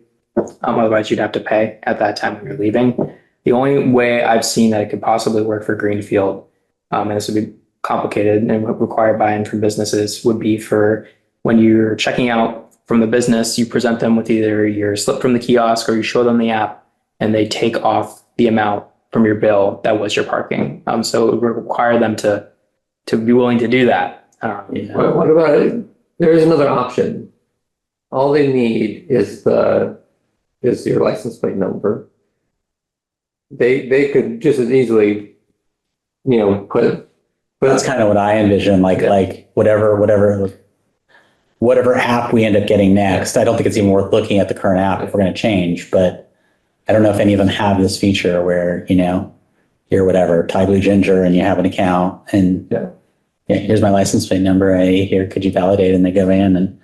Otherwise you'd have to pay at that time when you're leaving. The only way I've seen that it could possibly work for Greenfield, and this would be complicated and would require buy-in from businesses, would be for when you're checking out from the business, you present them with either your slip from the kiosk or you show them the app and they take off the amount from your bill that was your parking. So it would require them to be willing to do that. what about it? There is another option. All they need is your license plate number. They could just as easily, put. That's kind of what I envision, like whatever app we end up getting next. I don't think it's even worth looking at the current app if we're going to change, but I don't know if any of them have this feature where, you're whatever, Thai Blue Ginger, and you have an account and Yeah. Here's my license plate number. Hey, here, could you validate? And they go in and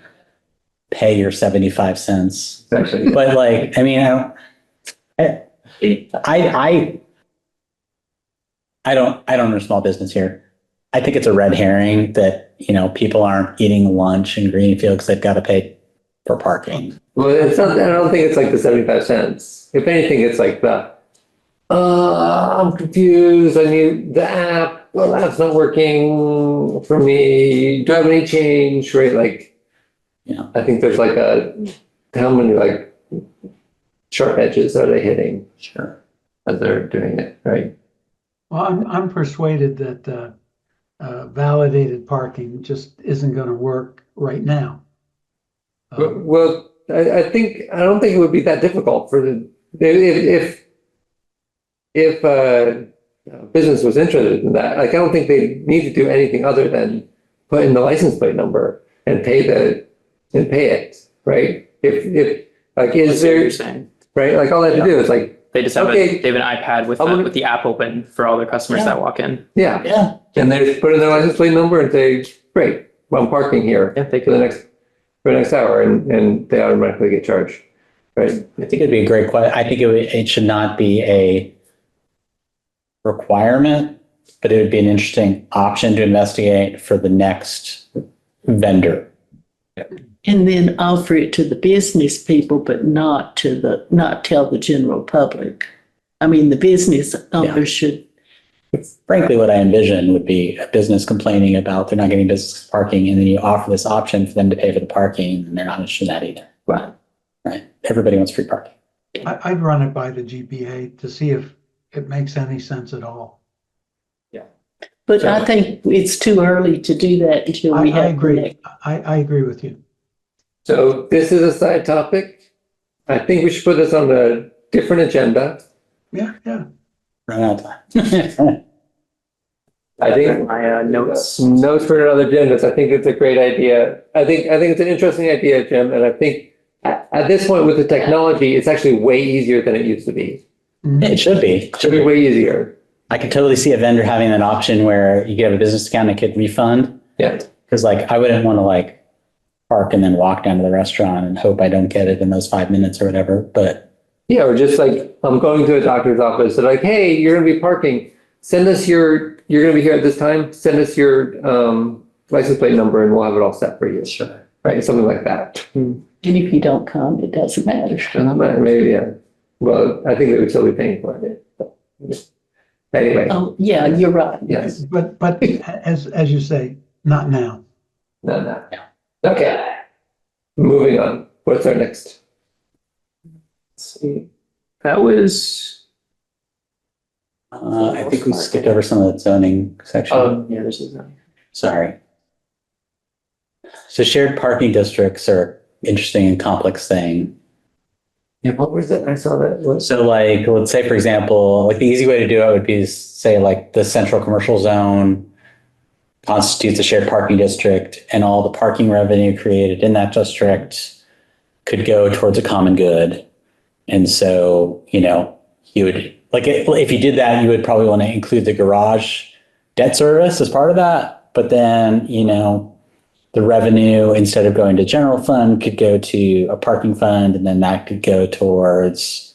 pay your 75 cents. Actually, But like, I mean, I don't run a small business here. I think it's a red herring that, people aren't eating lunch in Greenfield because they've got to pay for parking. well, it's not. I don't think it's like the 75 cents. If anything, it's like I'm confused. I need the app. Well, that's not working for me. Do I have any change? Right? Like, I think there's like how many like sharp edges are they hitting Sure. as they're doing it? Right? Well, I'm persuaded that validated parking just isn't going to work right now. Well, I don't think it would be that difficult for if business was interested in that. Like, I don't think they need to do anything other than put in the license plate number and pay it, right? If like, is there, You're saying right? Like, all they have to do is like, they just have Okay. they have an iPad with with the app open for all their customers that walk in. yeah, Yeah. and they just put in their license plate number and say, great, well, I'm parking here Yeah, they for the next hour, and they automatically get charged, right? I think it'd be a great question. I think it should not be a requirement, but it would be an interesting option to investigate for the next vendor. And then offer it to the business people, but not tell the general public. I mean, the business owners should, Frankly, what I envision would be a business complaining about they're not getting business parking, and then you offer this option for them to pay for the parking, and they're not interested in that either. right. Right? Everybody wants free parking. I'd run it by the GPA to see if it makes any sense at all. But I think it's too early to do that until I we have. agree. I agree with you. So this is a side topic. I think we should put this on a different agenda. Yeah, yeah. Run out of time. I think My notes. notes for other agendas. I think it's a great idea. I think it's an interesting idea, Jim, and I think at this point with the technology, it's actually way easier than it used to be. It should be. It should be way easier. I could totally see a vendor having an option where you could have a business account and it could refund. Yeah. Because like I wouldn't want to like park and then walk down to the restaurant and hope I don't get it in those 5 minutes or whatever. But Yeah, or just like I'm going to a doctor's office. They're like, hey, you're going to be parking. Send us you're going to be here at this time. Send us your license plate number and we'll have it all set for you. sure. Right, something like that. And if you don't come, it doesn't matter. Maybe, yeah. Well, I think they would still be paying for it. Anyway, Oh, yeah, you're right. yes, But as you say, not now. no. Okay, moving on. What's our next? Let's see. That was, I think we skipped over some of the zoning section. yeah, there's a zone. Sorry. So shared parking districts are interesting and complex thing. Yeah, what was it? I saw that. So like, let's say, for example, like the easy way to do it would be to say like the central commercial zone constitutes a shared parking district and all the parking revenue created in that district could go towards a common good. And so, you know, you would like, if you did that, you would probably want to include the garage debt service as part of that. But then, you know, the revenue, instead of going to general fund, could go to a parking fund, and then that could go towards,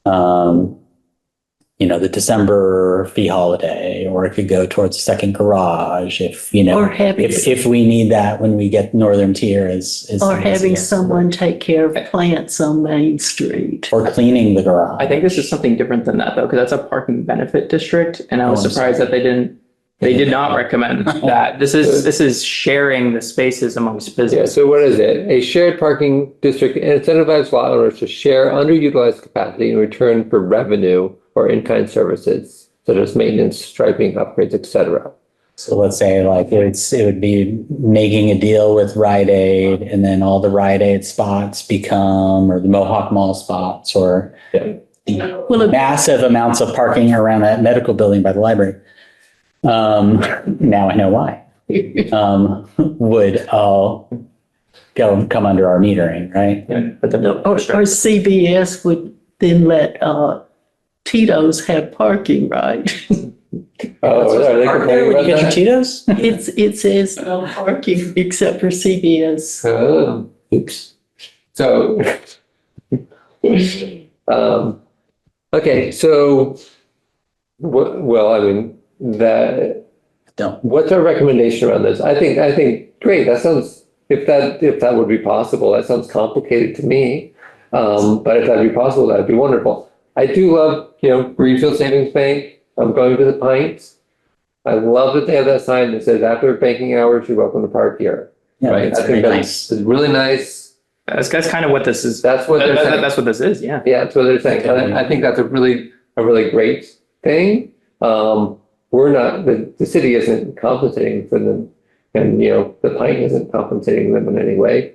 you know, the December fee holiday, or it could go towards a second garage if, you know, Or having, if we need that when we get northern tier is or having easier. someone take care of plants on Main Street. Or cleaning the garage. I think this is something different than that though, because that's a parking benefit district, and I was Oh, I'm surprised that they did not recommend that. This is sharing the spaces amongst Yeah, business. so what is it? A shared parking district incentivizes lot owners to share underutilized capacity in return for revenue or in-kind services, such as maintenance, striping, upgrades, etc. So let's say like it would be making a deal with Rite Aid, and then all the Rite Aid spots become, or the Mohawk Mall spots, or Well, it- massive amounts of parking around that medical building by the library. Now I know why. Would all come under our metering, right? But then, Or CVS would then let Tito's have parking, right? Oh, are they complaining Where about you get your that? Cheetos? It says no parking except for CVS. Oh, oops. So, okay, so, well, I mean, Don't. what's our recommendation around this? I think, great, that sounds, if that would be possible, that sounds complicated to me. But if that'd be possible, that'd be wonderful. I do love, Greenfield Savings Bank. I'm going to the Pints. I love that they have that sign that says after banking hours, you're welcome to park here. Yeah, Right? it's I very think nice. that's really nice. that's kind of what this is. That's what they're saying. That's what this is, yeah. Yeah, that's what they're saying. And I think that's a really great thing. We're not, the city isn't compensating for them. And, the Pine isn't compensating them in any way.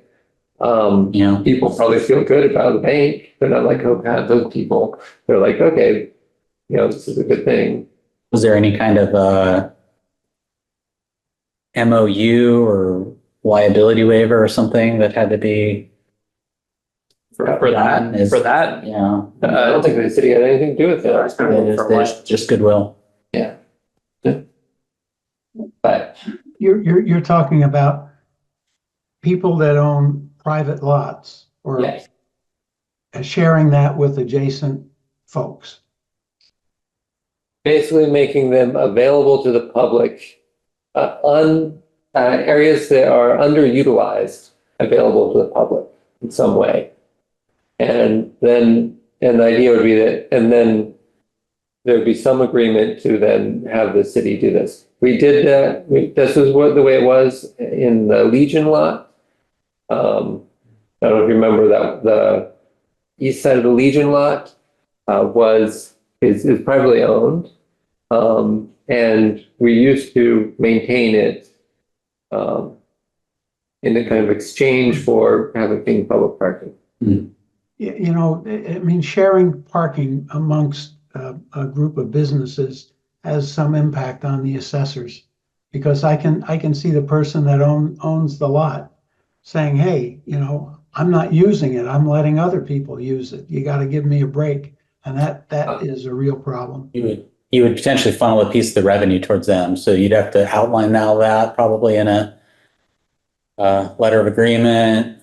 Yeah. People probably feel good about the bank. They're not like, oh God, those people. They're like, okay, this is a good thing. Was there any kind of MOU or liability waiver or something that had to be? For that, Yeah. I don't think the city had anything to do with it. There's just goodwill. But You're talking about people that own private lots or yes, sharing that with adjacent folks. basically making them available to the public on areas that are underutilized. available to the public in some way. And then, and the idea would be that, and then there'd be some agreement to then have the city do this. We did that, this is the way it was in the Legion lot. I don't know if you remember that the east side of the Legion lot is privately owned. And we used to maintain it in a kind of exchange for having public parking. You know, I mean, sharing parking amongst a group of businesses has some impact on the assessors. Because I can see the person that owns the lot saying, hey, you know, I'm not using it. I'm letting other people use it. You got to give me a break. And that is a real problem. You would potentially funnel a piece of the revenue towards them. So you'd have to outline now that probably in a letter of agreement,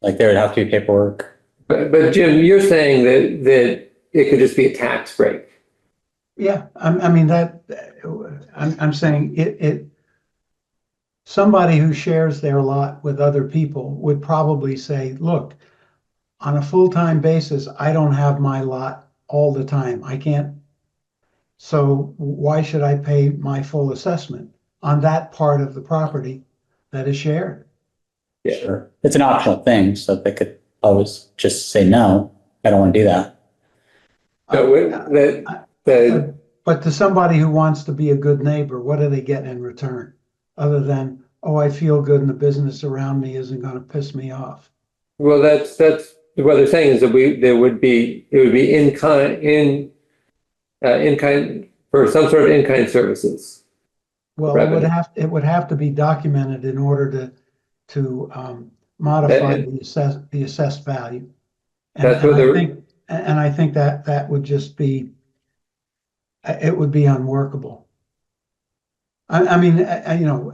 like there would have to be paperwork. But Jim, you're saying that it could just be a tax break. Yeah, I mean that. I'm saying it. Somebody who shares their lot with other people would probably say, "Look, on a full-time basis, I don't have my lot all the time. I can't. So why should I pay my full assessment on that part of the property that is shared?" Yeah. Sure. It's an optional thing, so they could always just say, no, I don't want to do that. But to somebody who wants to be a good neighbor, what do they get in return? Other than, oh, I feel good and the business around me isn't going to piss me off. Well, that's what they're saying is that it would be in kind for some sort of in-kind services. Well, it would have to be documented in order to modify the assessed value. And I think that would just be, it would be unworkable. I mean, you know,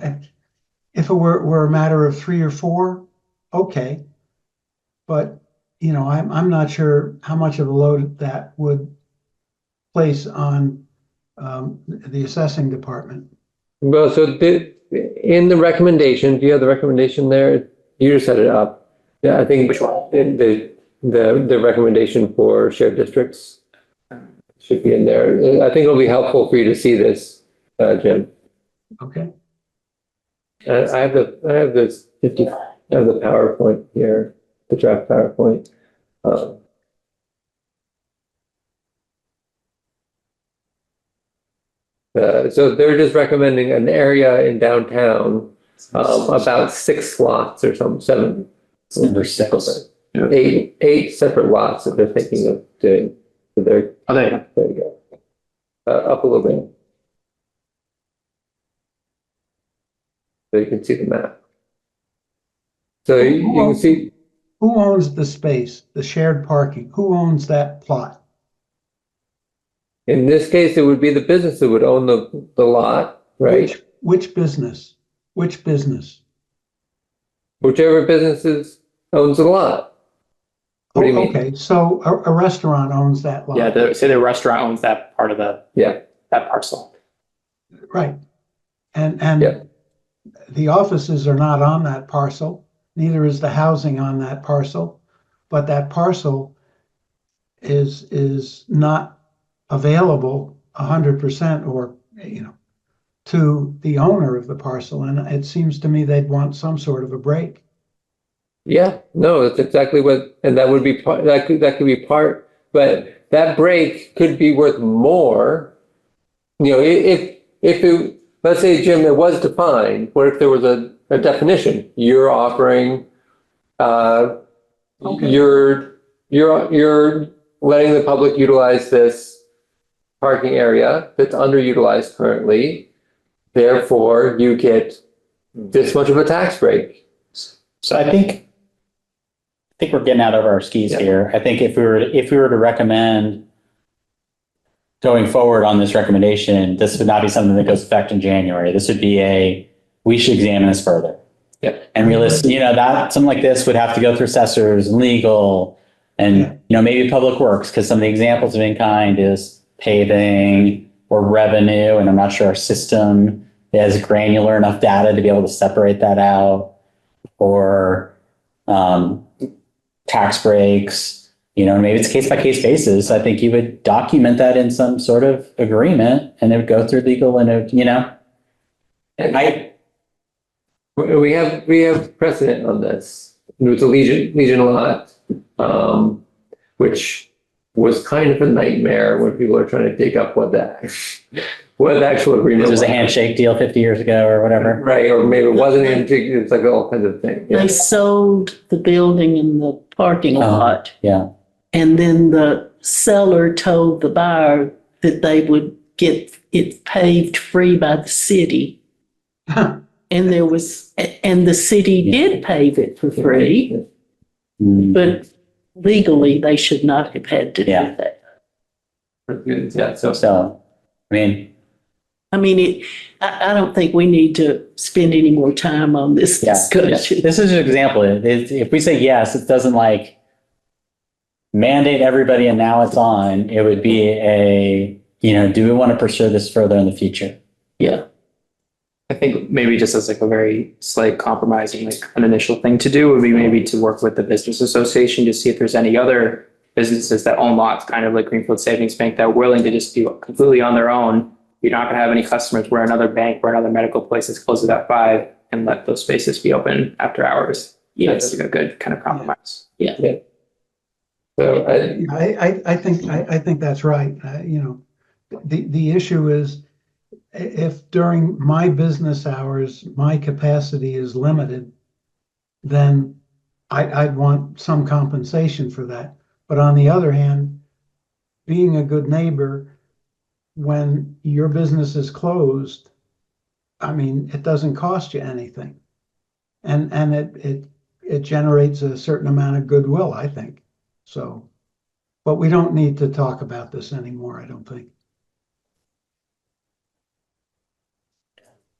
if it were a matter of 3 or 4, okay. But, you know, I'm not sure how much of a load that would place on the assessing department. Well, so in the recommendation, do you have the recommendation there? You just set it up. Yeah, I think Which one? The recommendation for shared districts should be in there. I think it'll be helpful for you to see this, Jim. Okay. I have the PowerPoint here, the draft PowerPoint. So they're just recommending an area in downtown, about 6 lots or some 7. Number 6. Yeah. 8 separate lots that they're thinking of doing. So there you go. Up a little bit. So you can see the map. So you can see. Who owns the space, the shared parking? Who owns that plot? In this case, it would be the business that would own the lot, right? Which business? Which business? Whichever business owns the lot. What do you mean? Okay, so a restaurant owns that lot. Yeah, say the restaurant owns that part of that parcel. Right. And Yeah. the offices are not on that parcel, neither is the housing on that parcel, but that parcel is not available 100% or, you know, to the owner of the parcel. And it seems to me they'd want some sort of a break. Yeah, no, that's exactly what, and that would be part, that could be part, but that break could be worth more. You know, if it, let's say, Jim, it was defined, what if there was a definition? You're offering, you're letting the public utilize this parking area that's underutilized currently. Therefore, you get this much of a tax break. So I think we're getting out of our skis here. I think if we were to recommend going forward on this recommendation, this would not be something that goes effect in January. This would be we should examine this further. Yeah. And realistically, you know, that something like this would have to go through assessors and legal and, you know, maybe public works, because some of the examples of in-kind is paving or revenue. And I'm not sure our system has granular enough data to be able to separate that out, or tax breaks, maybe it's case by case basis. I think you would document that in some sort of agreement and it would go through legal and We have precedent on this. There was a Legion lot, which was kind of a nightmare when people are trying to dig up what the actual agreement it was was. a handshake deal 50 years ago or whatever. Right, or maybe it wasn't a handshake, it's like all kinds of things. They sold the building and the parking lot. Yeah. And then the seller told the buyer that they would get it paved free by the city. And the city did pave it for free, Mm. but legally they should not have had to do Yeah. that. Yeah, so So, I mean, I don't think we need to spend any more time on this yeah. discussion. This is an example. If we say yes, it doesn't like mandate everybody and now it's on. It would be do we want to pursue this further in the future? Yeah. I think maybe just as like a very slight compromise and like an initial thing to do would be maybe to work with the business association to see if there's any other businesses that own lots, kind of like Greenfield Savings Bank, that are willing to just be completely on their own. You're not going to have any customers where another bank or another medical place is closes at 5 and let those spaces be open after hours. Yeah. That's like a good kind of compromise. So I think that's right. The issue is if during my business hours, my capacity is limited, then I'd want some compensation for that. But on the other hand, being a good neighbor, when your business is closed, I mean, it doesn't cost you anything. And it generates a certain amount of goodwill, I think. So, but we don't need to talk about this anymore, I don't think.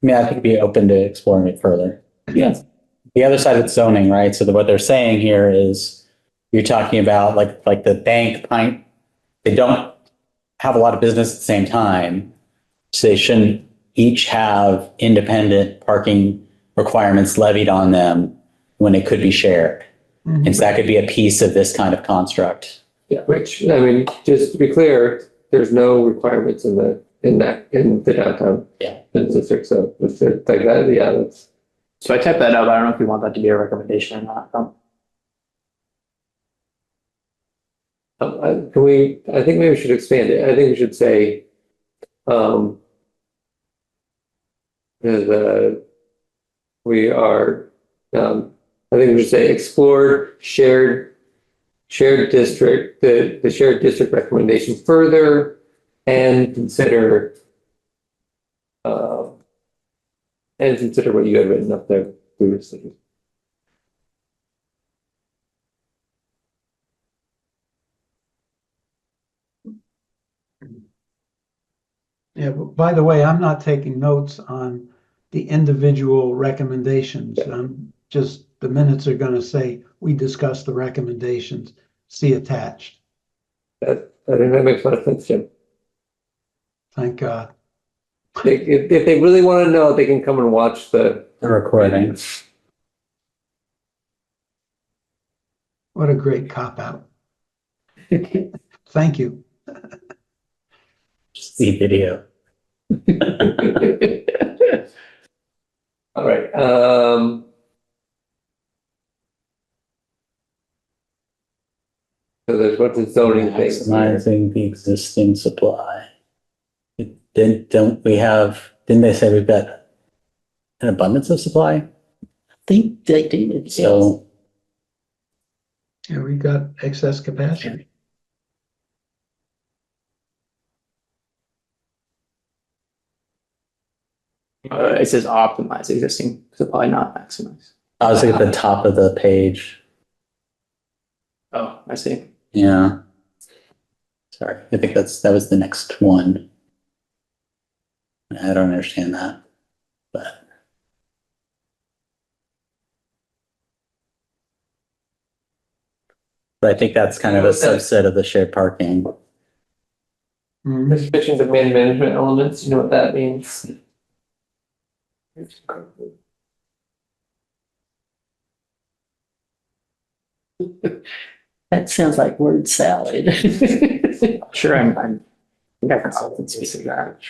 I think be open to exploring it further. Yeah. The other side of zoning, right? So what they're saying here is you're talking about like the bank, they don't have a lot of business at the same time. So they shouldn't each have independent parking requirements levied on them when it could be shared. Mhm. And so that could be a piece of this kind of construct. yeah, which, I mean, just to be clear, there's no requirements in the downtown. Yeah. District, so it's like that, yeah, that's. So I typed that up. I don't know if you want that to be a recommendation or not. I think maybe we should expand it. I think we should say, we are, I think we should say explored shared district, the shared district recommendation further and consider what you had written up there previously. Yeah, but by the way, I'm not taking notes on the individual recommendations. Just the minutes are going to say, we discussed the recommendations, see attached. I think that makes a lot of sense, Jim. Thank God. If they really want to know, they can come and watch the recording. What a great cop-out. Thank you. See video. All right. So there's what's the zoning thing. Maximizing the existing supply. Didn't they say we've got an abundance of supply? I think they did. So Yeah, we got excess capacity. It says optimize existing supply, not maximize. I was at the top of the page. Oh, I see. Yeah. Sorry, I think that was the next one. I don't understand that, but. But I think that's kind of a subset of the shared parking. Mhm. Restrictions of management elements, you know what that means? That sounds like word salad. Sure, I'm I got consultancy for that.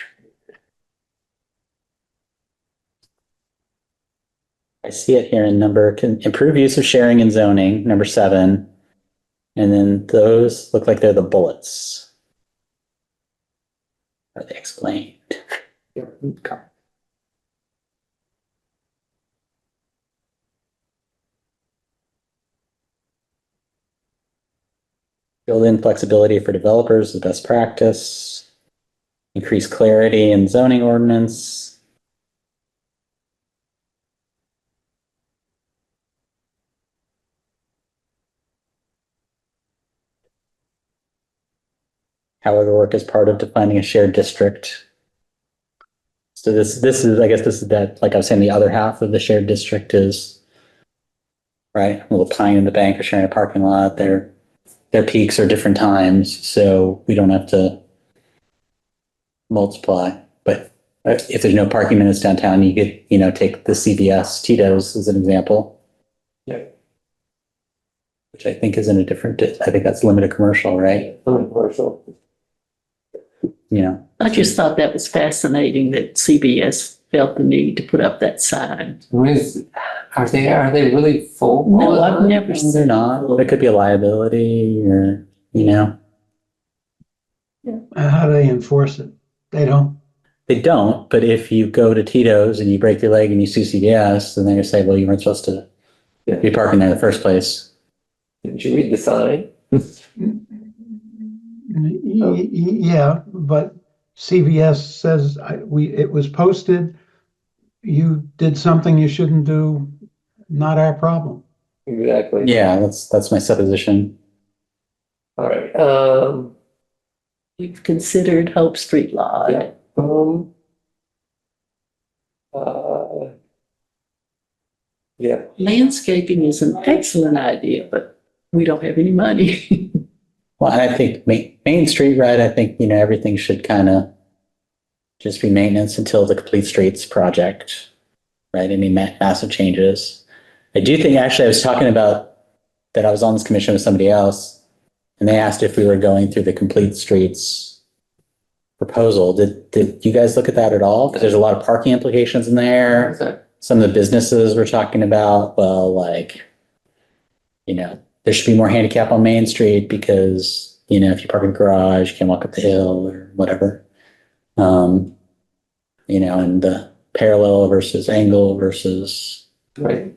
I see it here in number, can improve use of sharing and zoning, number 7. And then those look like they're the bullets. Are they explained? Build in flexibility for developers is best practice. Increase clarity in zoning ordinance. However, work as part of defining a shared district. So this is, I guess this is that, like I was saying, the other half of the shared district is, right, a little pine in the bank or sharing a parking lot. Their peaks are different times, so we don't have to multiply. But if there's no parking minutes downtown, you could, take the CVS Tito's as an example. Yeah. Which I think is in a different, I think that's limited commercial, right? Commercial. I just thought that was fascinating that CBS felt the need to put up that sign. Are they really full? all No, the I've time? never They're seen. not. There could be a liability or. How do they enforce it? They don't. They don't, but if you go to Tito's and you break your leg and you sue CVS, then they're gonna say, well, you weren't supposed to be parking there in the first place. Did you read the sign? Yeah, but CVS says it was posted. You did something you shouldn't do, not our problem. Exactly. Yeah, that's my supposition. All right. We've considered Hope Street Lodge. Yeah. Yeah. Landscaping is an excellent idea, but we don't have any money. Well, and I think Main Street, right? I think, everything should kind of just be maintenance until the complete streets project, right? Any massive changes. I do think, actually, I was talking about that I was on this commission with somebody else, and they asked if we were going through the complete streets proposal. Did you guys look at that at all? Because there's a lot of parking implications in there. Some of the businesses we're talking about, there should be more handicap on Main Street because, if you park in a garage, you can walk up the hill or whatever. And the parallel versus angle versus Right.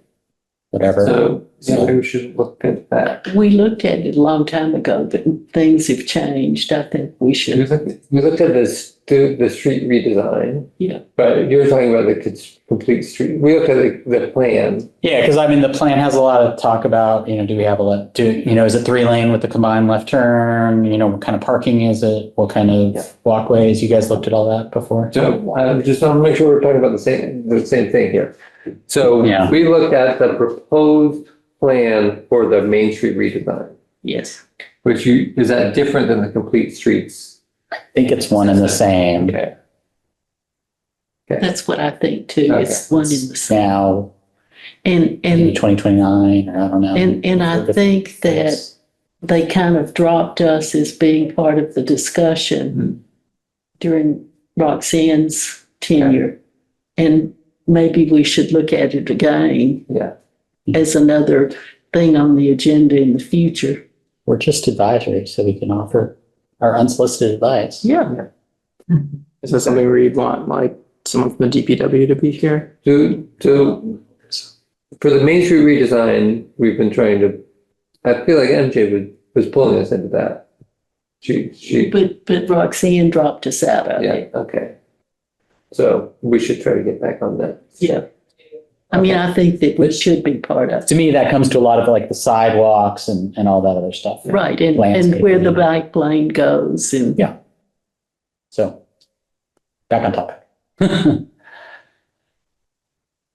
whatever. So maybe we should look at that. We looked at it a long time ago, but things have changed. I think we We should, looked at the street redesign. Yeah. But you were talking about the complete street. We looked at the plan. Yeah, because the plan has a lot of talk about, do we have is it 3-lane with the combined left turn? What kind of parking is it? What kind of walkways? You guys looked at all that before? So I just want to make sure we're talking about the same thing here. So Yeah. we looked at the proposed plan for the Main Street redesign, yes. which is that different than the complete streets? I think it's one and the same. Okay. That's what I think too. It's one in the same. Now, And, maybe 2029, or I don't know. and I think that they kind of dropped us as being part of the discussion during Roxanne's tenure. And maybe we should look at it again Yeah. as another thing on the agenda in the future. We're just advisory, so we can offer our unsolicited advice. Yeah. Is that something where you'd want like someone from the DPW to be here? For the Main Street redesign, we've been trying to, I feel like MJ was pulling us into that. She, But Roxanne dropped us out of yeah, it. okay. So we should try to get back on that. Yeah. I mean, I think that we should be part of it. To me, that comes to a lot of the sidewalks and all that other stuff. Right, and where the bike lane goes and. Yeah. So, back on topic.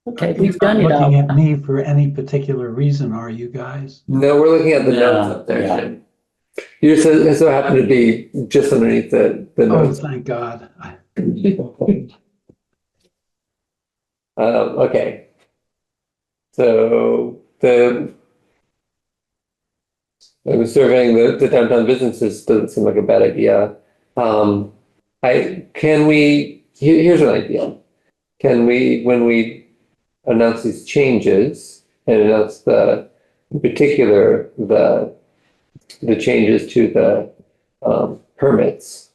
Okay, we've done it Looking at all. me for any particular reason, are you guys? No, we're looking at the notes up there. Yeah. Jim. You just it so happened to be just underneath the Oh, notes. thank God. Okay. So I was surveying the downtown businesses, doesn't seem like a bad idea. Here's an idea. Can we, when we announce these changes and announce in particular, the changes to the, permits,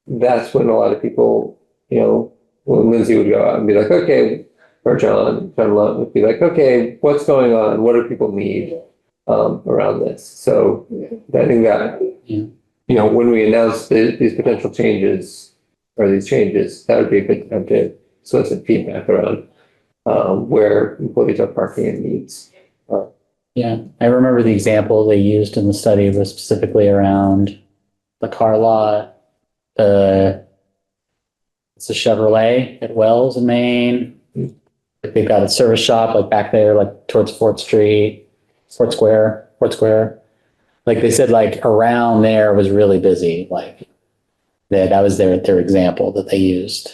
that's when a lot of people, when Lindsay would go out and be like, okay, or John Lund would be like, okay, what's going on? What do people need around this? So I think that, when we announce these potential changes or these changes, that would be a good time to solicit feedback around where employees are parking and needs. Yeah, I remember the example they used in the study was specifically around the car lot. It's a Chevrolet at Wells in Maine. They've got a service shop like back there, like towards Fort Square. Like they said, like around there was really busy. Like that was their example that they used.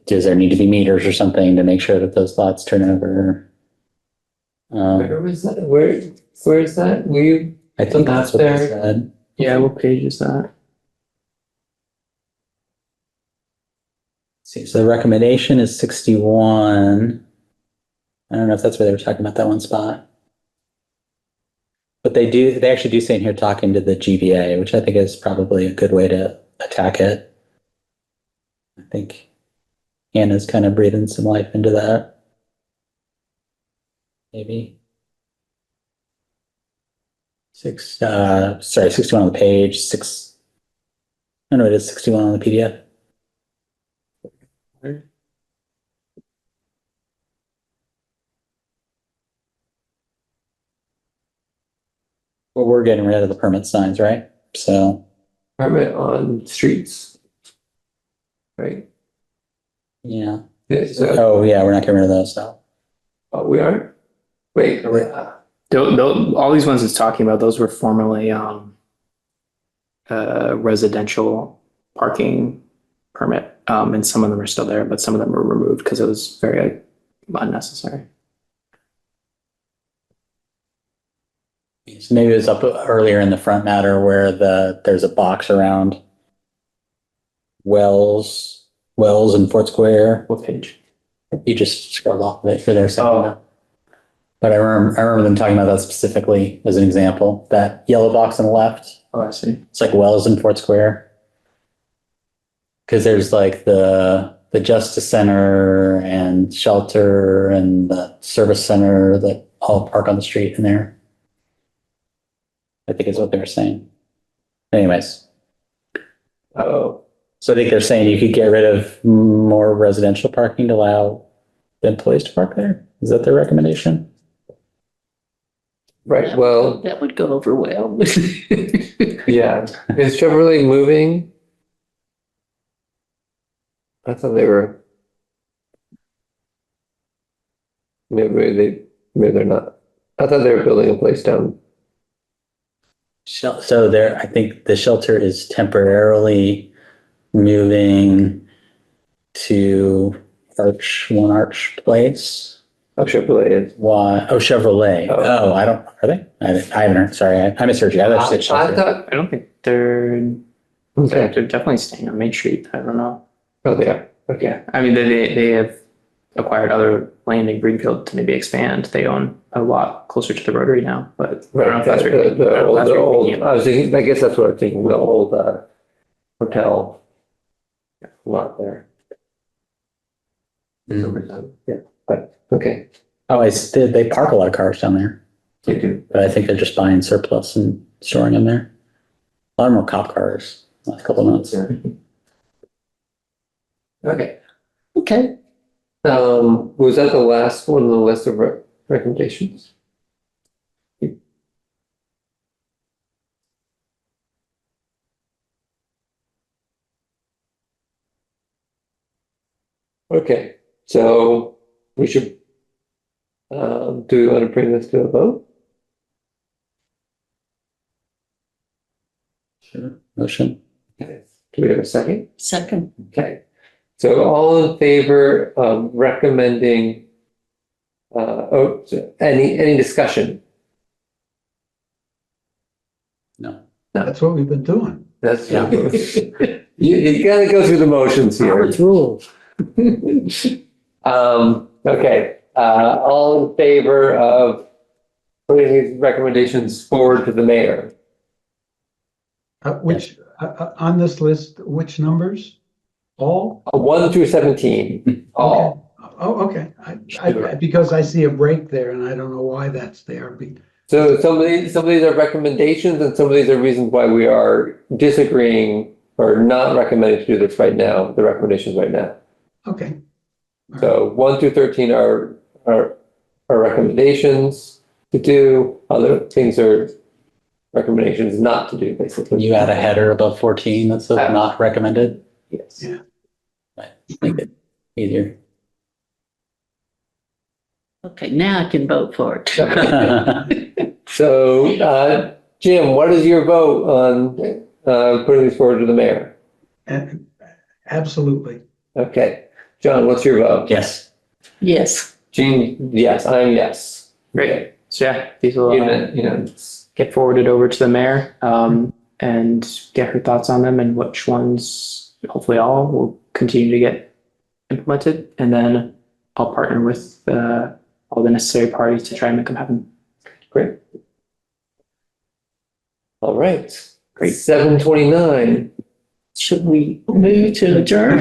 Does there need to be meters or something to make sure that those lots turn over? Where was that? Where is that? I think that's what they there. said. Yeah, what page is that? See, so the recommendation is 61. I don't know if that's where they were talking about that one spot. But they actually do say in here talking to the GBA, which I think is probably a good way to attack it. I think Hannah's kind of breathing some life into that. Maybe. 61 on the page, I don't know, it is 61 on the PDF. Well, we're getting rid of the permit signs, right? So, Permit on streets. Right? yeah. Yeah, so, Oh, yeah, we're not getting rid of those, so. we are? Wait, All these ones it's talking about, those were formerly residential parking permit, and some of them are still there, but some of them were removed because it was very unnecessary. So maybe it was up earlier in the front matter where there's a box around Wells and Fort Square. What page? You just scrolled off of it for their second. Oh. But I remember them talking about that specifically as an example. That yellow box on the left, Oh, I see. it's like Wells and Fort Square. Because there's like the Justice Center and shelter and the service center that all park on the street in there. I think is what they were saying. Anyways. oh, So I think they're saying you could get rid of more residential parking to allow the employees to park there. Is that their recommendation? right, well, That would go over well. yeah. Is Chevrolet moving? I thought they were. Maybe they're not. I thought they were building a place down. So I think the shelter is temporarily moving to One Arch Place. Oh, Chevrolet is. Why? Oh, Chevrolet. Oh. Oh, I haven't heard. Sorry, I misheard you. I thought you said I shelter. thought, I don't think they're okay, definitely staying on Main Street. I don't know. oh, they are, okay. Yeah, I mean, they have acquired other land in Greenfield to maybe expand. They own a lot closer to the Rotary now, but I don't know Right, if that's what you're thinking. I don't know if that's what you're thinking about. I was thinking, I guess that's what I'm thinking, the old, hotel lot there. Yeah, but, okay, Oh, they park a lot of cars down there, they do. but I think they're just buying surplus and storing them there. A lot more cop cars last couple of months. Okay, Okay, was that the last one on the list of recommendations? Okay, so we should, do we want to bring this to a vote? Sure. Motion. Okay. Do we have a second? second. Okay, so all in favor of recommending Any discussion? No. That's what we've been doing. That's, Yeah. you gotta go through the motions here. rules. Okay, all in favor of putting these recommendations forward to the mayor? On this list, which numbers? All? 1 through 17, all. Oh, okay. Because I see a break there and I don't know why that's there. So some of these are recommendations and some of these are reasons why we are disagreeing or not recommending to do this right now, the recommendations right now. Okay. So 1 through 13 are recommendations to do, other things are recommendations not to do, basically. You add a header above 14 that says not recommended. Yes. Yeah. Make it easier. Okay, now I can vote for it. So, Jim, what is your vote on putting these forward to the mayor? And absolutely. Okay. John, what's your vote? Yes. Yes. Jean, yes, I'm yes. Great. So yeah, these will Unanimous. get forwarded over to the mayor and get her thoughts on them and which ones, hopefully all, will continue to get implemented. And then I'll partner with all the necessary parties to try and make them happen. Great. All right. Great. 7:29. Should we move to adjourn?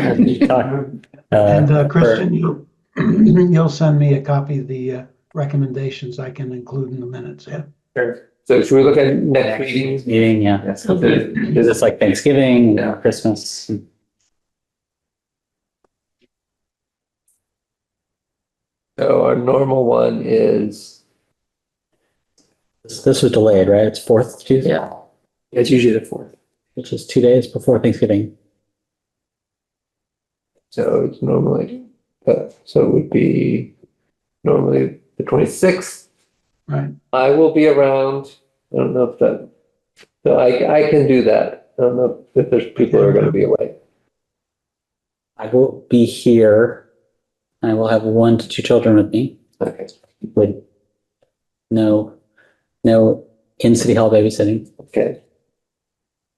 And Kristen, you'll send me a copy of the recommendations I can include in the minutes, yeah? Sure. So should we look at next meeting? Meeting, yeah. Yes. Okay. Is this like Thanksgiving, Christmas? So our normal one is, This was delayed, right? It's 4th Tuesday? Yeah. It's usually the 4th. Which is 2 days before Thanksgiving. so it's normally, so it would be normally the 26th. Right. I will be around. I don't know if that, so I can do that. I don't know if there's people who are going to be away. I will be here. I will have 1 to 2 children with me Okay. with no in City Hall babysitting. Okay.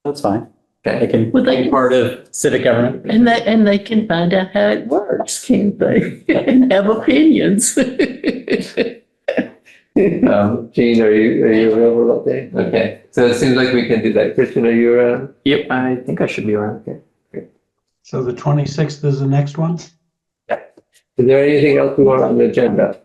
That's fine. I Okay. can Well, they be part of civic government. And they can find out how it works, can't they? And have opinions. Jean, are you available that day? Okay. So it seems like we can do that. Christian, are you around? Yep, I think I should be around. Okay. So the 26th is the next one? Is there anything else we want on the agenda?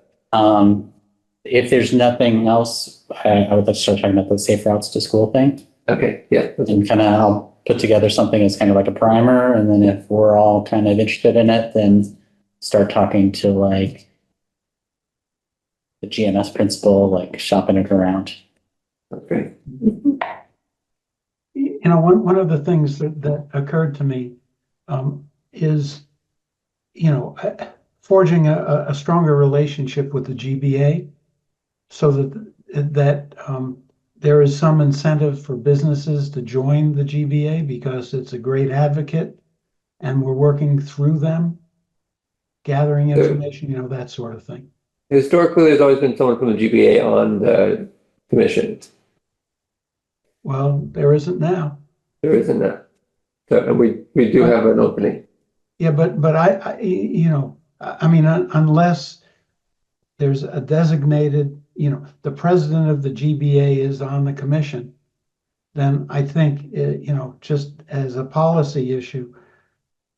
If there's nothing else, I would like to start talking about the safe routes to school thing. Okay, yeah. And kind of I'll put together something as kind of like a primer. And then if we're all kind of interested in it, then start talking to like the GMS principal, like shopping it around. Okay. You know, one of the things that occurred to me is, you know, forging a stronger relationship with the GBA so that there is some incentive for businesses to join the GBA because it's a great advocate and we're working through them, gathering information, you know, that sort of thing. Historically, there's always been someone from the GBA on the commission. Well, there isn't now. There isn't that. So, and we do have an opening. Yeah, but I you know, I mean, unless there's a designated, you know, the president of the GBA is on the commission, then I think, you know, just as a policy issue,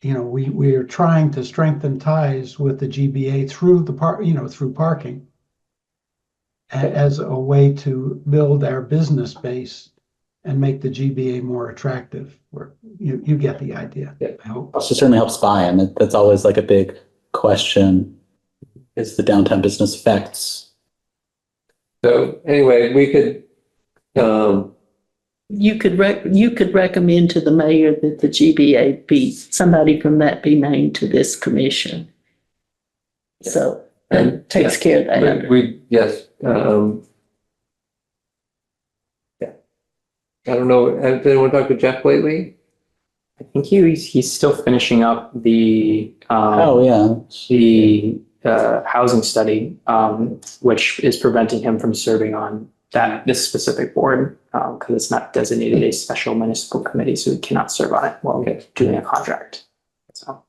you know, we are trying to strengthen ties with the GBA through through parking as a way to build our business base and make the GBA more attractive. You get the idea. Yeah. I hope. Also certainly helps buy-in. That's always like a big question. Is the downtown business effects? So anyway, we could, You could recommend to the mayor that the GBA somebody from that be named to this commission. So that takes care of that. yes. Yeah. I don't know, has anyone talked to Jeff lately? I think he's still finishing up the Oh, yeah. the housing study, which is preventing him from serving on this specific board, because it's not designated a special municipal committee, so he cannot serve on it while doing a contract. So.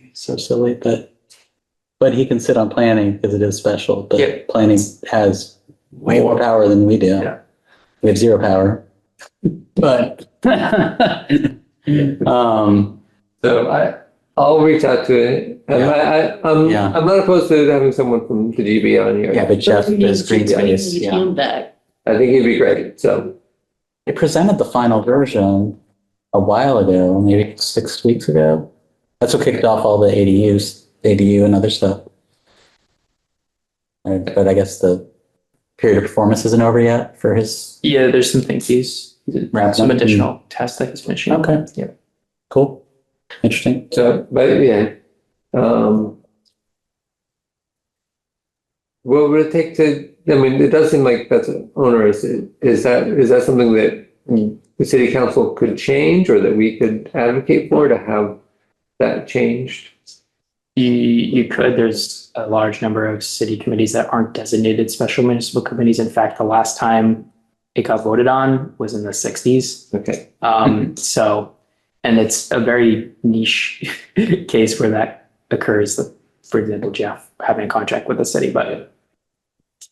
It's so silly, but he can sit on planning because it is special, but Yeah. planning has way more power than we do. Yeah. We have zero power, but, So I'll reach out to it. Yeah. I'm not opposed to having someone from the GB on here. yeah, but Jeff We need is green to- we space, need yeah. him back. I think he'd be great, so. They presented the final version a while ago, maybe 6 weeks ago. That's what kicked off all the ADU and other stuff. But I guess the period of performance isn't over yet for his. Yeah, there's some things he's Wrapped some up. additional tests that he's finishing. Okay. Yeah. Cool. Interesting. So, but yeah. What would it take to, I mean, it does seem like that's onerous. Is that something that the city council could change or that we could advocate for to have that changed? You could, there's a large number of city committees that aren't designated special municipal committees. In fact, the last time it got voted on was in the 60s. Okay. So, and it's a very niche case where that occurs. For example, Jeff having a contract with the city, but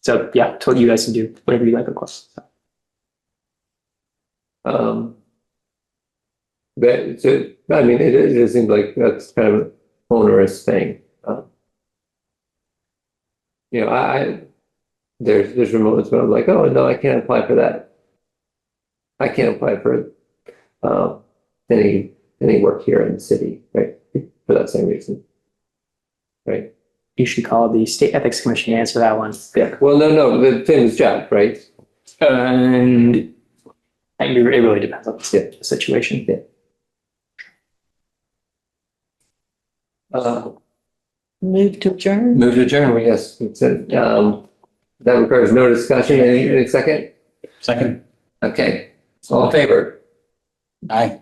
so yeah, you guys can do whatever you like, of course. But so, I mean, it seems like that's kind of an onerous thing. You know, there's moments when I'm like, oh no, I can't apply for that. I can't apply for any work here in the city, right? For that same reason, right? You should call the State Ethics Commission to answer that one. Yeah. Well, no, the same as Jack, right? And I mean, it really depends on the situation. Yeah. Move to adjourn. Move to adjourn, yes. It's that requires no discussion. Any second? Second. Okay. All in favor? Aye.